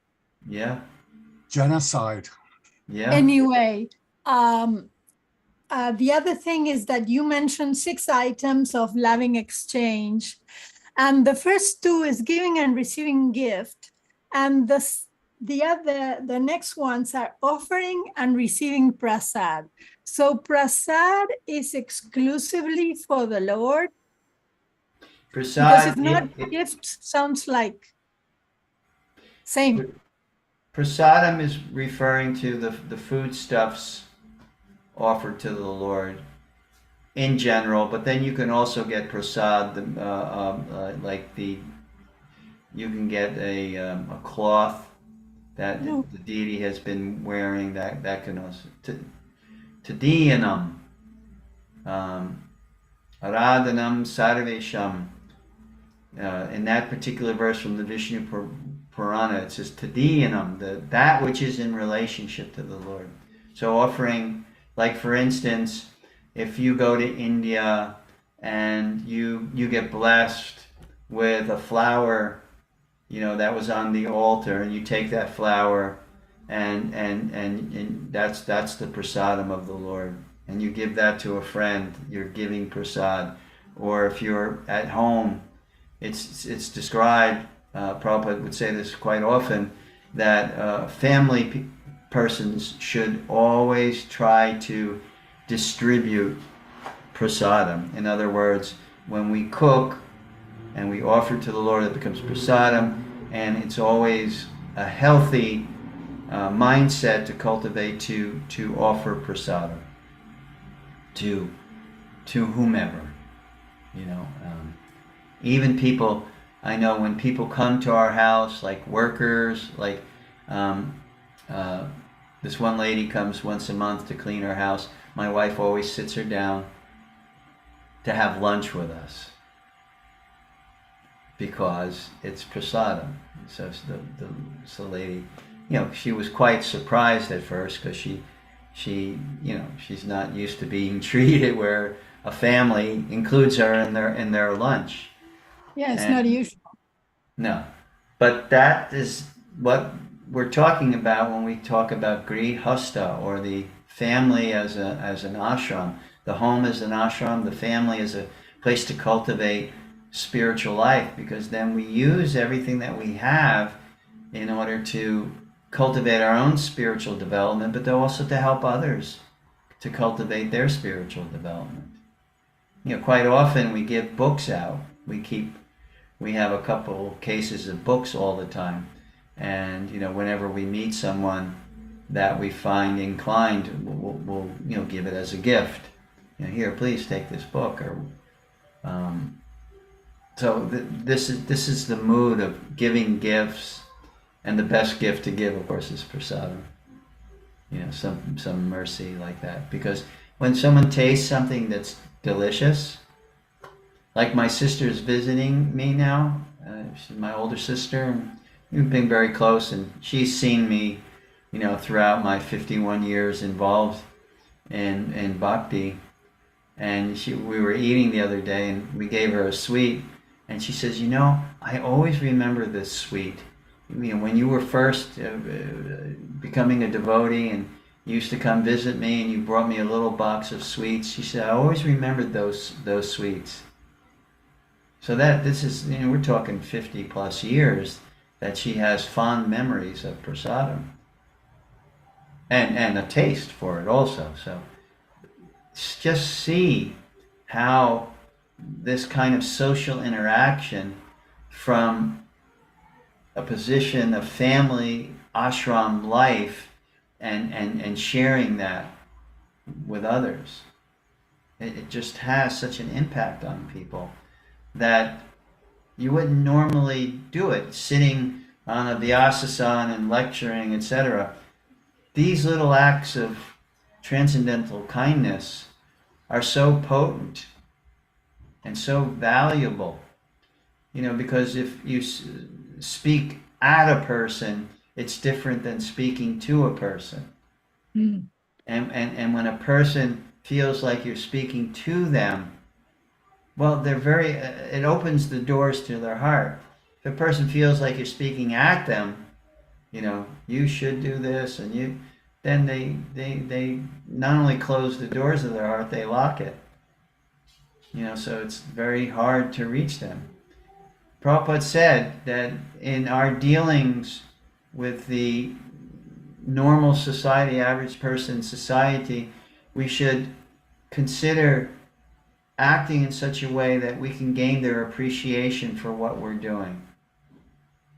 Yeah. Genocide. Yeah. Anyway, the other thing is that you mentioned 6 items of loving exchange. And the first 2 is giving and receiving gift. And the next ones are offering and receiving prasad. So prasad is exclusively for the Lord. Prasad, because if not, gift sounds like same. Prasadam is referring to the foodstuffs offered to the Lord in general, but then you can also get prasad, like the you can get a cloth that Oh. the deity has been wearing. That can also tadiyanam, aradhanam sarvesham. In that particular verse from the Vishnu Purana, it says tadiyanam, that which is in relationship to the Lord. So offering, like for instance, if you go to India and you get blessed with a flower, that was on the altar, and you take that flower and that's the prasadam of the Lord, and you give that to a friend, you're giving prasad. Or if you're at home, it's described, Prabhupada would say this quite often, that family persons should always try to distribute prasadam. In other words, when we cook and we offer to the Lord, it becomes prasadam, and it's always a healthy mindset to cultivate to offer prasadam to whomever. Even people, I know when people come to our house, like workers, like this one lady comes once a month to clean our house. My wife always sits her down to have lunch with us because it's prasadam. So the lady, she was quite surprised at first because she's not used to being treated where a family includes her in their lunch. Yeah, it's not usual. No, but that is what we're talking about when we talk about grihasta, or the family as an ashram. The home is an ashram. The family is a place to cultivate spiritual life, because then we use everything that we have in order to cultivate our own spiritual development, but also to help others to cultivate their spiritual development. Quite often we give books out. We have a couple cases of books all the time, and whenever we meet someone that we find inclined, we'll give it as a gift. Here, please take this book. Or so this is the mood of giving gifts, and the best gift to give, of course, is prasadam. Some mercy like that, because when someone tastes something that's delicious, like my sister's visiting me now. She's my older sister, and we've been very close, and she's seen me, throughout my 51 years involved in bhakti. And we were eating the other day, and we gave her a sweet, and she says, I always remember this sweet. When you were first becoming a devotee, and you used to come visit me, and you brought me a little box of sweets. She said, I always remembered those sweets. So this is, we're talking 50 plus years that she has fond memories of prasadam. And a taste for it also. So just see how this kind of social interaction from a position of family, ashram life, and sharing that with others, it just has such an impact on people that you wouldn't normally do it, sitting on a vyasasana and lecturing, etc. These little acts of transcendental kindness are so potent and so valuable, because if you speak at a person, it's different than speaking to a person. Mm. And when a person feels like you're speaking to them, well, it opens the doors to their heart. If a person feels like you're speaking at them, you should do this, and then they not only close the doors of their heart, they lock it. So it's very hard to reach them. Prabhupada said that in our dealings with the normal society, average person society, we should consider acting in such a way that we can gain their appreciation for what we're doing.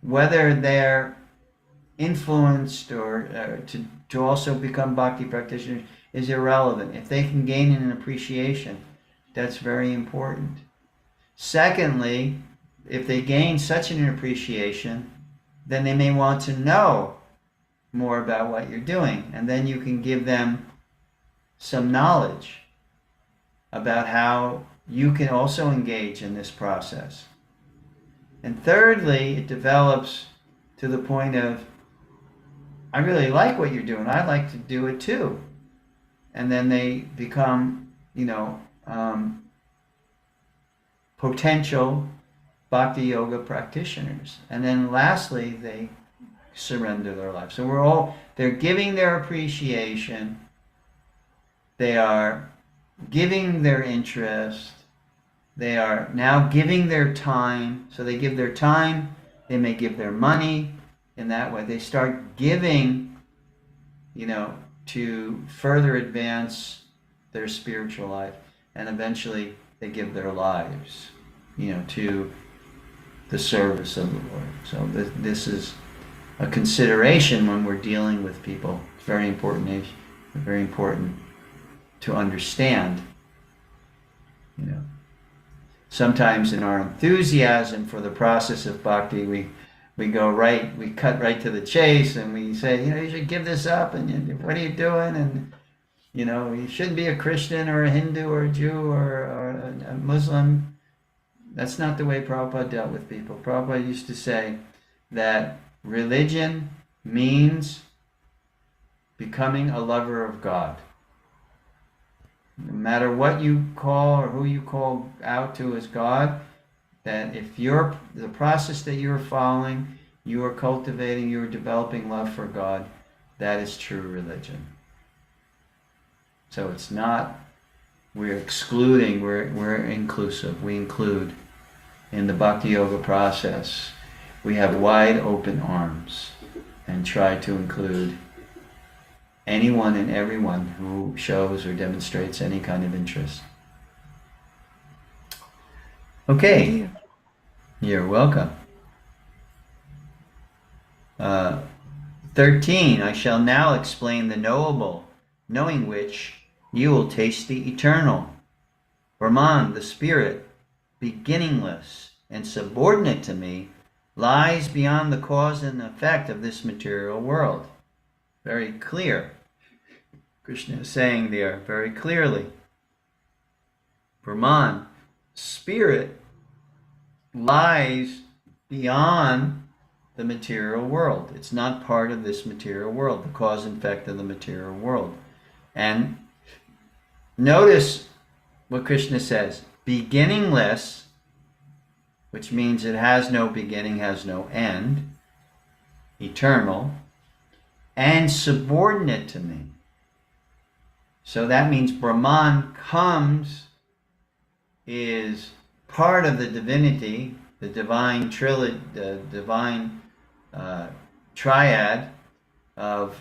Whether they're influenced or to also become bhakti practitioners is irrelevant. If they can gain an appreciation, that's very important. Secondly, if they gain such an appreciation, then they may want to know more about what you're doing. And then you can give them some knowledge about how you can also engage in this process. And thirdly, it develops to the point of, I really like what you're doing. I'd like to do it too. And then they become, potential bhakti yoga practitioners. And then lastly, they surrender their life. So they're giving their appreciation. They are giving their interest. They are now giving their time. So they give their time. They may give their money. In that way, they start giving, to further advance their spiritual life. And eventually they give their lives, to the service of the Lord. So this is a consideration when we're dealing with people. It's very important. Very important to understand. Sometimes in our enthusiasm for the process of bhakti, we cut right to the chase, and we say, you should give this up, and what are you doing? And you shouldn't be a Christian or a Hindu or a Jew or a Muslim. That's not the way Prabhupada dealt with people. Prabhupada used to say that religion means becoming a lover of God. No matter what you call or who you call out to as God, that if the process that you're following, you are cultivating, you are developing love for God, that is true religion. So it's not, we're excluding, we're inclusive. We include. In the Bhakti Yoga process, we have wide open arms and try to include anyone and everyone who shows or demonstrates any kind of interest. Okay, you're welcome. 13, I shall now explain the knowable, knowing which you will taste the eternal. Brahman, the spirit, beginningless and subordinate to me, lies beyond the cause and effect of this material world. Very clear. Krishna is saying there very clearly. Brahman, spirit, lies beyond the material world. It's not part of this material world, the cause and effect of the material world. And notice what Krishna says, beginningless, which means it has no beginning, has no end, eternal, and subordinate to me. So that means Brahman is part of the divinity, the divine triad of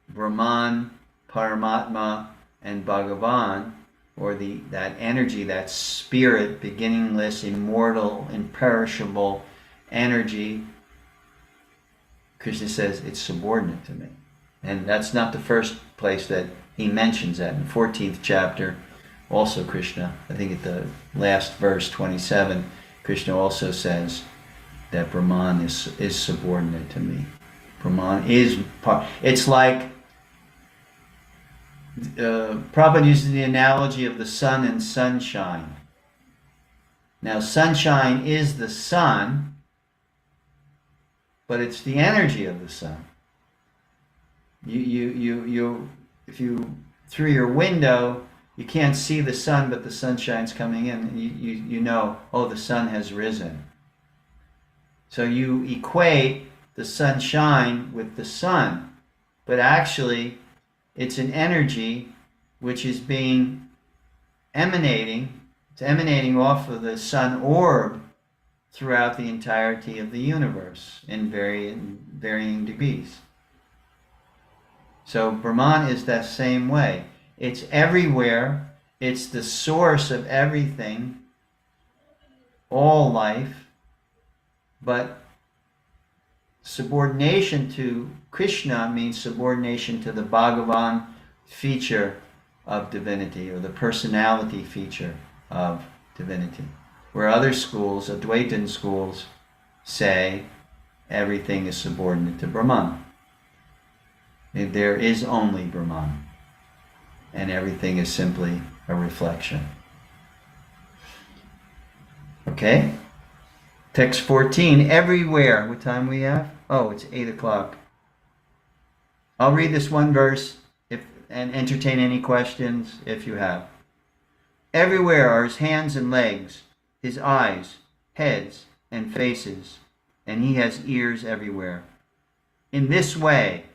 Brahman, Paramatma, and Bhagavan, or that energy, that spirit, beginningless, immortal, imperishable energy. Krishna says it's subordinate to me. And that's not the first place that he mentions that. In the 14th chapter, also Krishna, I think at the last verse, 27, Krishna also says that Brahman is subordinate to me. Brahman is part. It's like, Prabhupada uses the analogy of the sun and sunshine. Now, sunshine is the sun, but it's the energy of the sun. If you through your window, you can't see the sun, but the sunshine's coming in. You know, oh, the sun has risen. So you equate the sunshine with the sun, but actually, it's an energy which is emanating off of the sun orb throughout the entirety of the universe in varying degrees. So Brahman is that same way. It's everywhere. It's the source of everything, all life, but subordination to Krishna means subordination to the Bhagavan feature of divinity, or the personality feature of divinity. where other schools, Advaitin schools, say everything is subordinate to Brahman. There is only Brahman, and everything is simply a reflection. Okay? Text 14, everywhere. What time we have? Oh, it's 8 o'clock. I'll read this one verse and entertain any questions if you have. Everywhere are his hands and legs, his eyes, heads, and faces, and he has ears everywhere. In this way,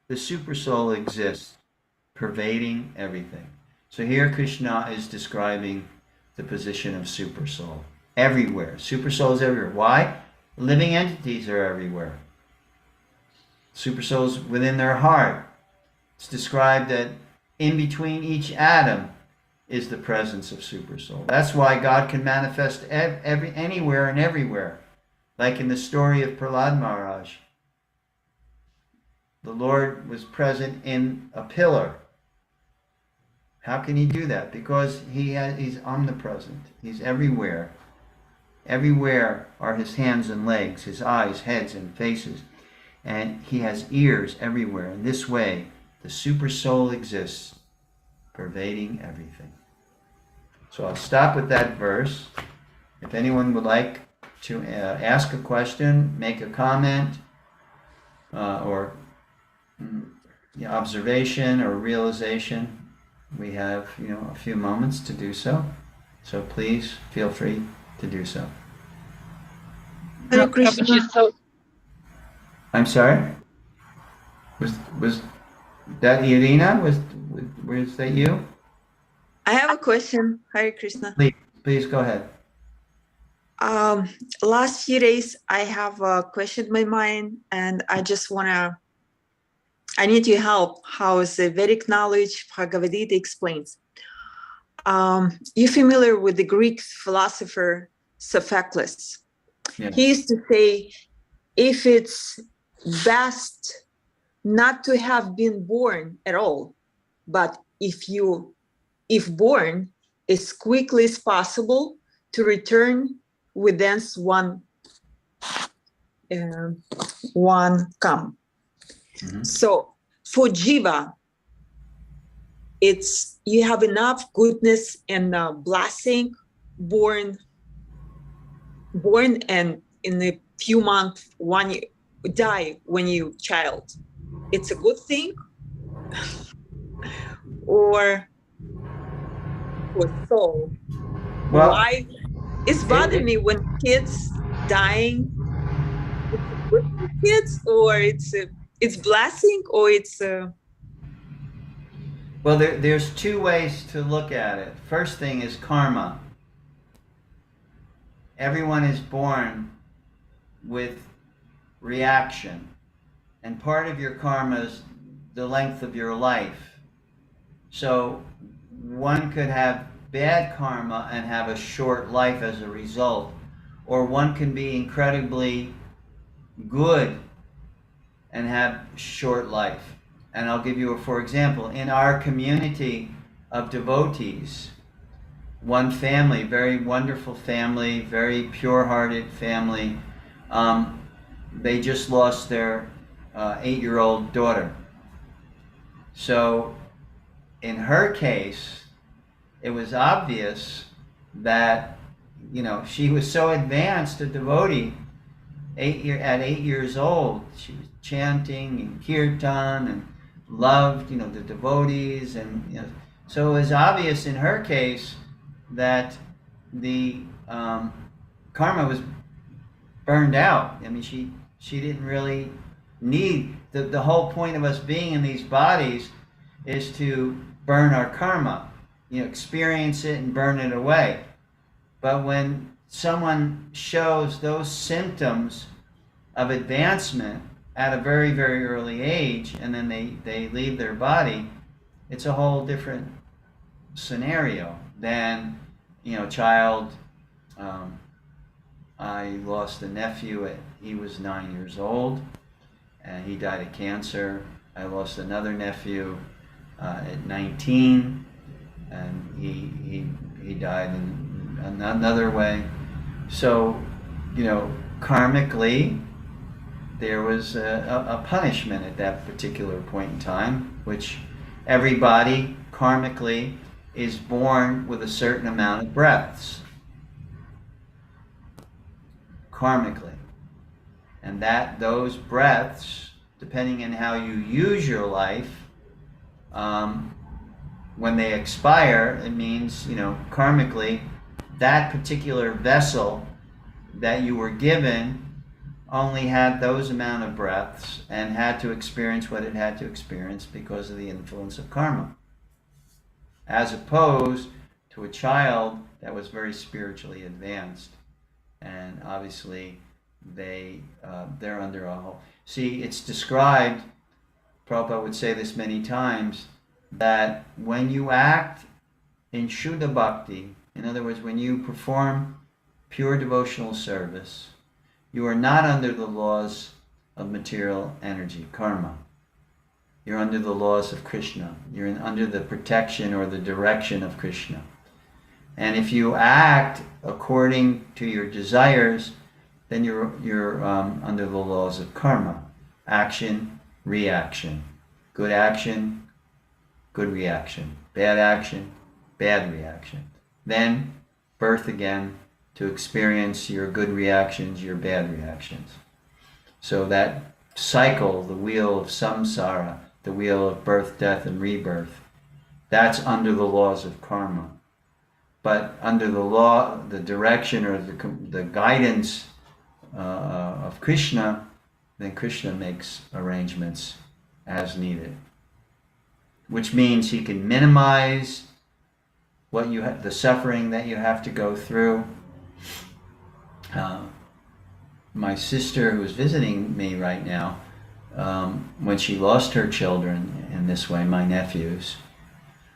the Supersoul exists, pervading everything. So here Krishna is describing the position of Supersoul. Everywhere. Supersoul is everywhere. Why? Living entities are everywhere. Supersouls within their heart. It's described that in between each atom is the presence of Supersoul. That's why God can manifest anywhere and everywhere. Like in the story of Prahlad Maharaj. The Lord was present in a pillar. How can he do that? Because he's omnipresent. He's everywhere. Everywhere are his hands and legs, his eyes, heads, and faces. And he has ears everywhere. In this way, the Supersoul exists, pervading everything. So I'll stop with that verse. If anyone would like to ask a question, make a comment, or observation or realization, we have a few moments to do so. So please feel free to do so. Hare Krishna. I'm sorry? Was that Irina? Was that you? I have a question. Hare Krishna. Please go ahead. Last few days, I have a question in my mind, and I need your help. How is the Vedic knowledge Bhagavad Gita explains? You're familiar with the Greek philosopher Sophocles. Yeah. He used to say, if it's best not to have been born at all, but if born as quickly as possible to return with thence one come. Mm-hmm. So for Jiva, it's you have enough goodness and blessing born and in a few months you die when you child. It's a good thing, or for soul. Well, Why it's bothering me when kids dying. It's good for kids, or it's blessing, or it's well, there's two ways to look at it. First thing is karma. Everyone is born with reaction, and part of your karma is the length of your life. So one could have bad karma and have a short life as a result, or one can be incredibly good and have short life. And I'll give you for example, in our community of devotees, one family, very wonderful family, very pure-hearted family, they just lost their 8-year-old daughter. So in her case, it was obvious that she was so advanced a devotee. At 8 years old, she was chanting and kirtan and loved the devotees, and so it was obvious in her case that the karma was burned out. I mean, she didn't really need the whole point of us being in these bodies is to burn our karma, experience it and burn it away. But when someone shows those symptoms of advancement at a very, very early age, and then they leave their body, it's a whole different scenario than child. I lost a nephew he was 9 years old, and he died of cancer. I lost another nephew at 19, and he died in another way. So, karmically, there was a punishment at that particular point in time, which everybody karmically is born with a certain amount of breaths. Karmically. And that those breaths, depending on how you use your life, when they expire, it means, karmically, that particular vessel that you were given only had those amount of breaths and had to experience what it had to experience because of the influence of karma. As opposed to a child that was very spiritually advanced. And obviously they're under a whole... See, it's described, Prabhupada would say this many times, that when you act in Shuddha Bhakti, in other words, when you perform pure devotional service, you are not under the laws of material energy, karma. You're under the laws of Krishna. You're under the protection or the direction of Krishna. And if you act according to your desires, then you're under the laws of karma. Action, reaction. Good action, good reaction. Bad action, bad reaction. Then birth again to experience your good reactions, your bad reactions. So that cycle, the wheel of samsara, the wheel of birth, death, and rebirth, that's under the laws of karma. But under the law, the direction or the guidance of Krishna, then Krishna makes arrangements as needed. Which means he can minimize what you the suffering that you have to go through. My sister, who is visiting me right now, when she lost her children in this way, my nephews,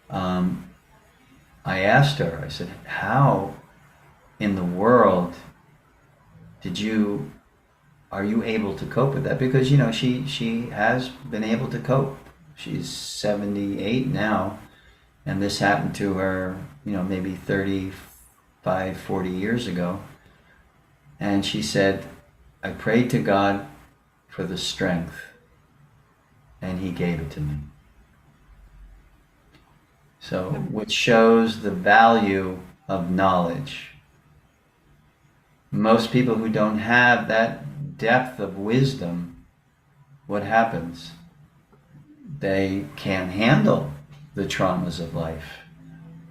I asked her, I said, how in the world are you able to cope with that? Because, she has been able to cope. She's 78 now, and this happened to her, maybe 35, 40 years ago. And she said, I prayed to God for the strength, and he gave it to me. So, which shows the value of knowledge. Most people who don't have that depth of wisdom, what happens? They can't handle the traumas of life.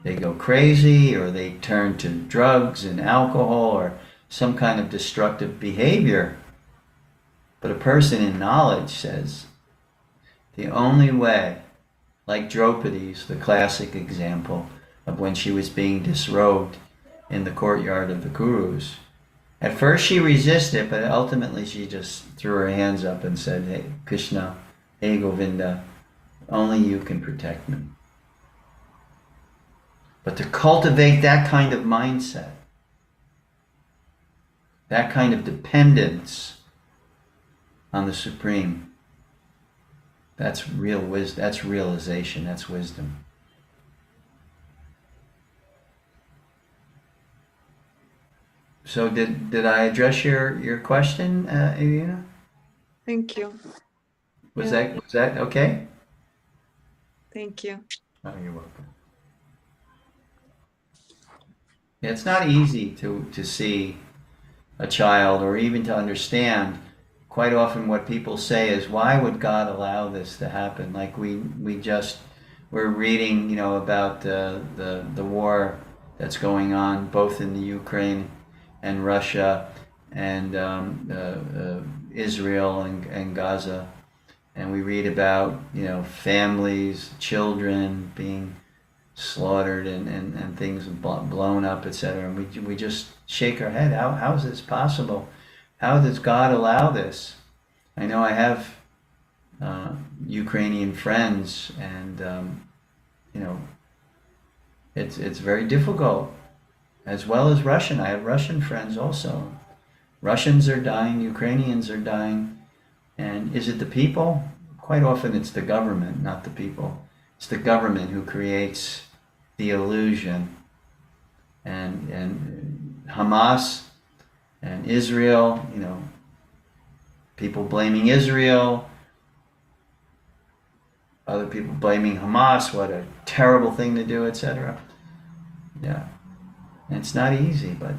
They go crazy, or they turn to drugs and alcohol or some kind of destructive behavior. But a person in knowledge says, the only way, like Draupadi's, the classic example of when she was being disrobed in the courtyard of the Kurus. At first she resisted, but ultimately she just threw her hands up and said, hey, Krishna, hey Govinda, only you can protect me. But to cultivate that kind of mindset, that kind of dependence on the Supreme, that's real wisdom, that's realization, that's wisdom. So did I address your question, Irina? Thank you. Was that okay? Thank you. Oh, you're welcome. Yeah, it's not easy to see a child or even to understand. Quite often what people say is, why would God allow this to happen? Like we're reading, about the war that's going on both in the Ukraine and Russia and Israel and Gaza. And we read about, families, children being slaughtered and things blown up, etc. And we just shake our head. How is this possible? How does God allow this? I know I have Ukrainian friends, and it's very difficult, as well as Russian. I have Russian friends also. Russians are dying, Ukrainians are dying, and is it the people? Quite often it's the government, not the people. It's the government who creates the illusion, and Hamas And Israel, people blaming Israel, other people blaming Hamas, what a terrible thing to do, etc. Yeah. And it's not easy, but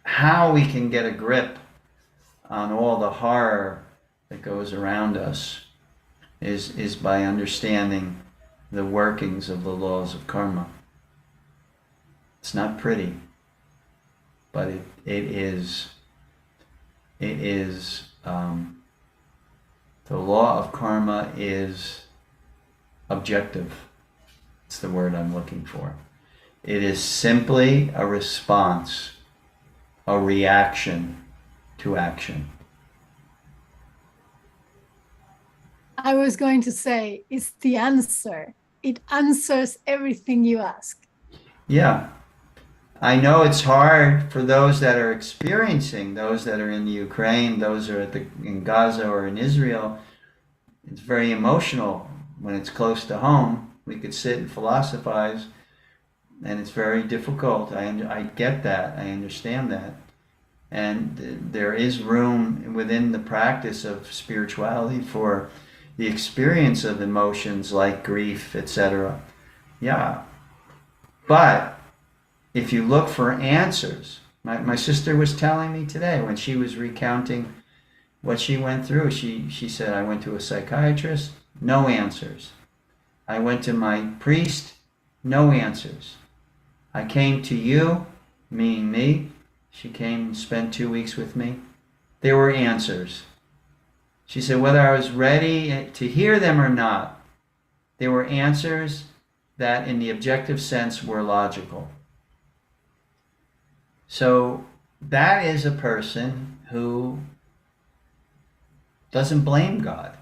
how we can get a grip on all the horror that goes around us is by understanding the workings of the laws of karma. It's not pretty, but it is the law of karma is objective. It's the word I'm looking for. It is simply a response, a reaction to action. I was going to say, it's the answer. It answers everything you ask. Yeah. I know it's hard for those that are experiencing, those that are in the Ukraine, those who are in Gaza or in Israel. It's very emotional when it's close to home. We could sit and philosophize, and it's very difficult. I get that. I understand that. And there is room within the practice of spirituality for the experience of emotions like grief, etc. Yeah. But if you look for answers, my sister was telling me today when she was recounting what she went through, she said, I went to a psychiatrist, no answers. I went to my priest, no answers. I came to you, meaning me. She came and spent 2 weeks with me. There were answers. She said, whether I was ready to hear them or not, there were answers that in the objective sense were logical. So that is a person who doesn't blame God,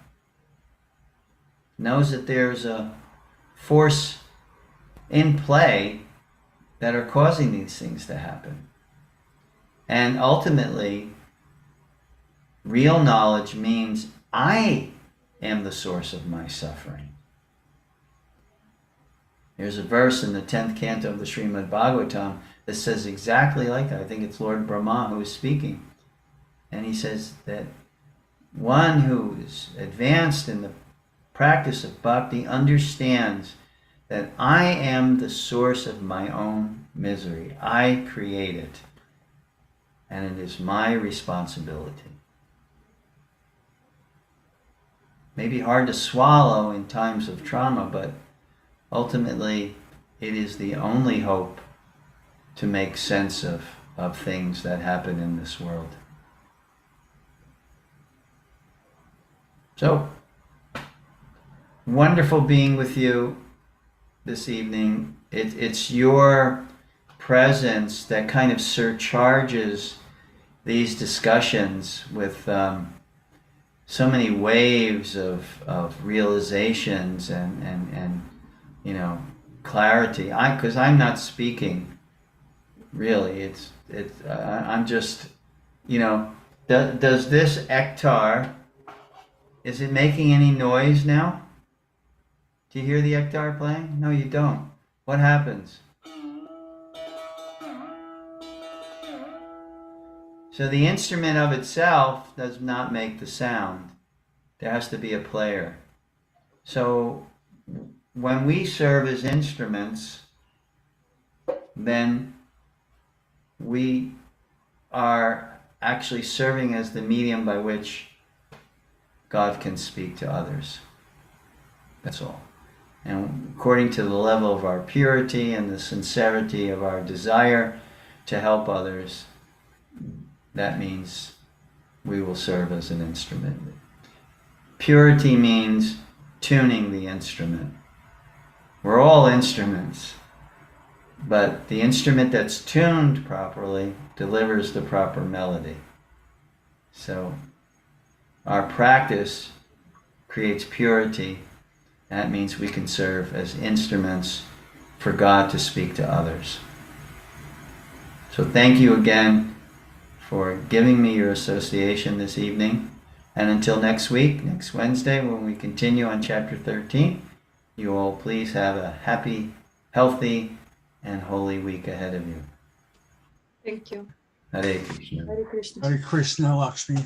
knows that there's a force in play that are causing these things to happen. And ultimately, real knowledge means I am the source of my suffering. There's a verse in the 10th canto of the Srimad Bhagavatam that says exactly like that. I think it's Lord Brahma who is speaking. And he says that one who is advanced in the practice of bhakti understands that I am the source of my own misery. I create it. And it is my responsibility. Maybe hard to swallow in times of trauma, but ultimately it is the only hope to make sense of things that happen in this world. So, wonderful being with you this evening. It's your presence that kind of surcharges these discussions with so many waves of realizations and clarity. Because I'm not speaking, really. I'm just, does this ektar, is it making any noise now? Do you hear the ektar playing? No, you don't. What happens? So the instrument of itself does not make the sound. There has to be a player. So when we serve as instruments, then we are actually serving as the medium by which God can speak to others. That's all. And according to the level of our purity and the sincerity of our desire to help others, that means we will serve as an instrument. Purity means tuning the instrument. We're all instruments, but the instrument that's tuned properly delivers the proper melody. So our practice creates purity. That means we can serve as instruments for God to speak to others. So thank you again for giving me your association this evening. And until next week, next Wednesday, when we continue on Chapter 13, you all please have a happy, healthy, and holy week ahead of you. Thank you. Hare Krishna. Hare Krishna. Hare Krishna, Lakshmi.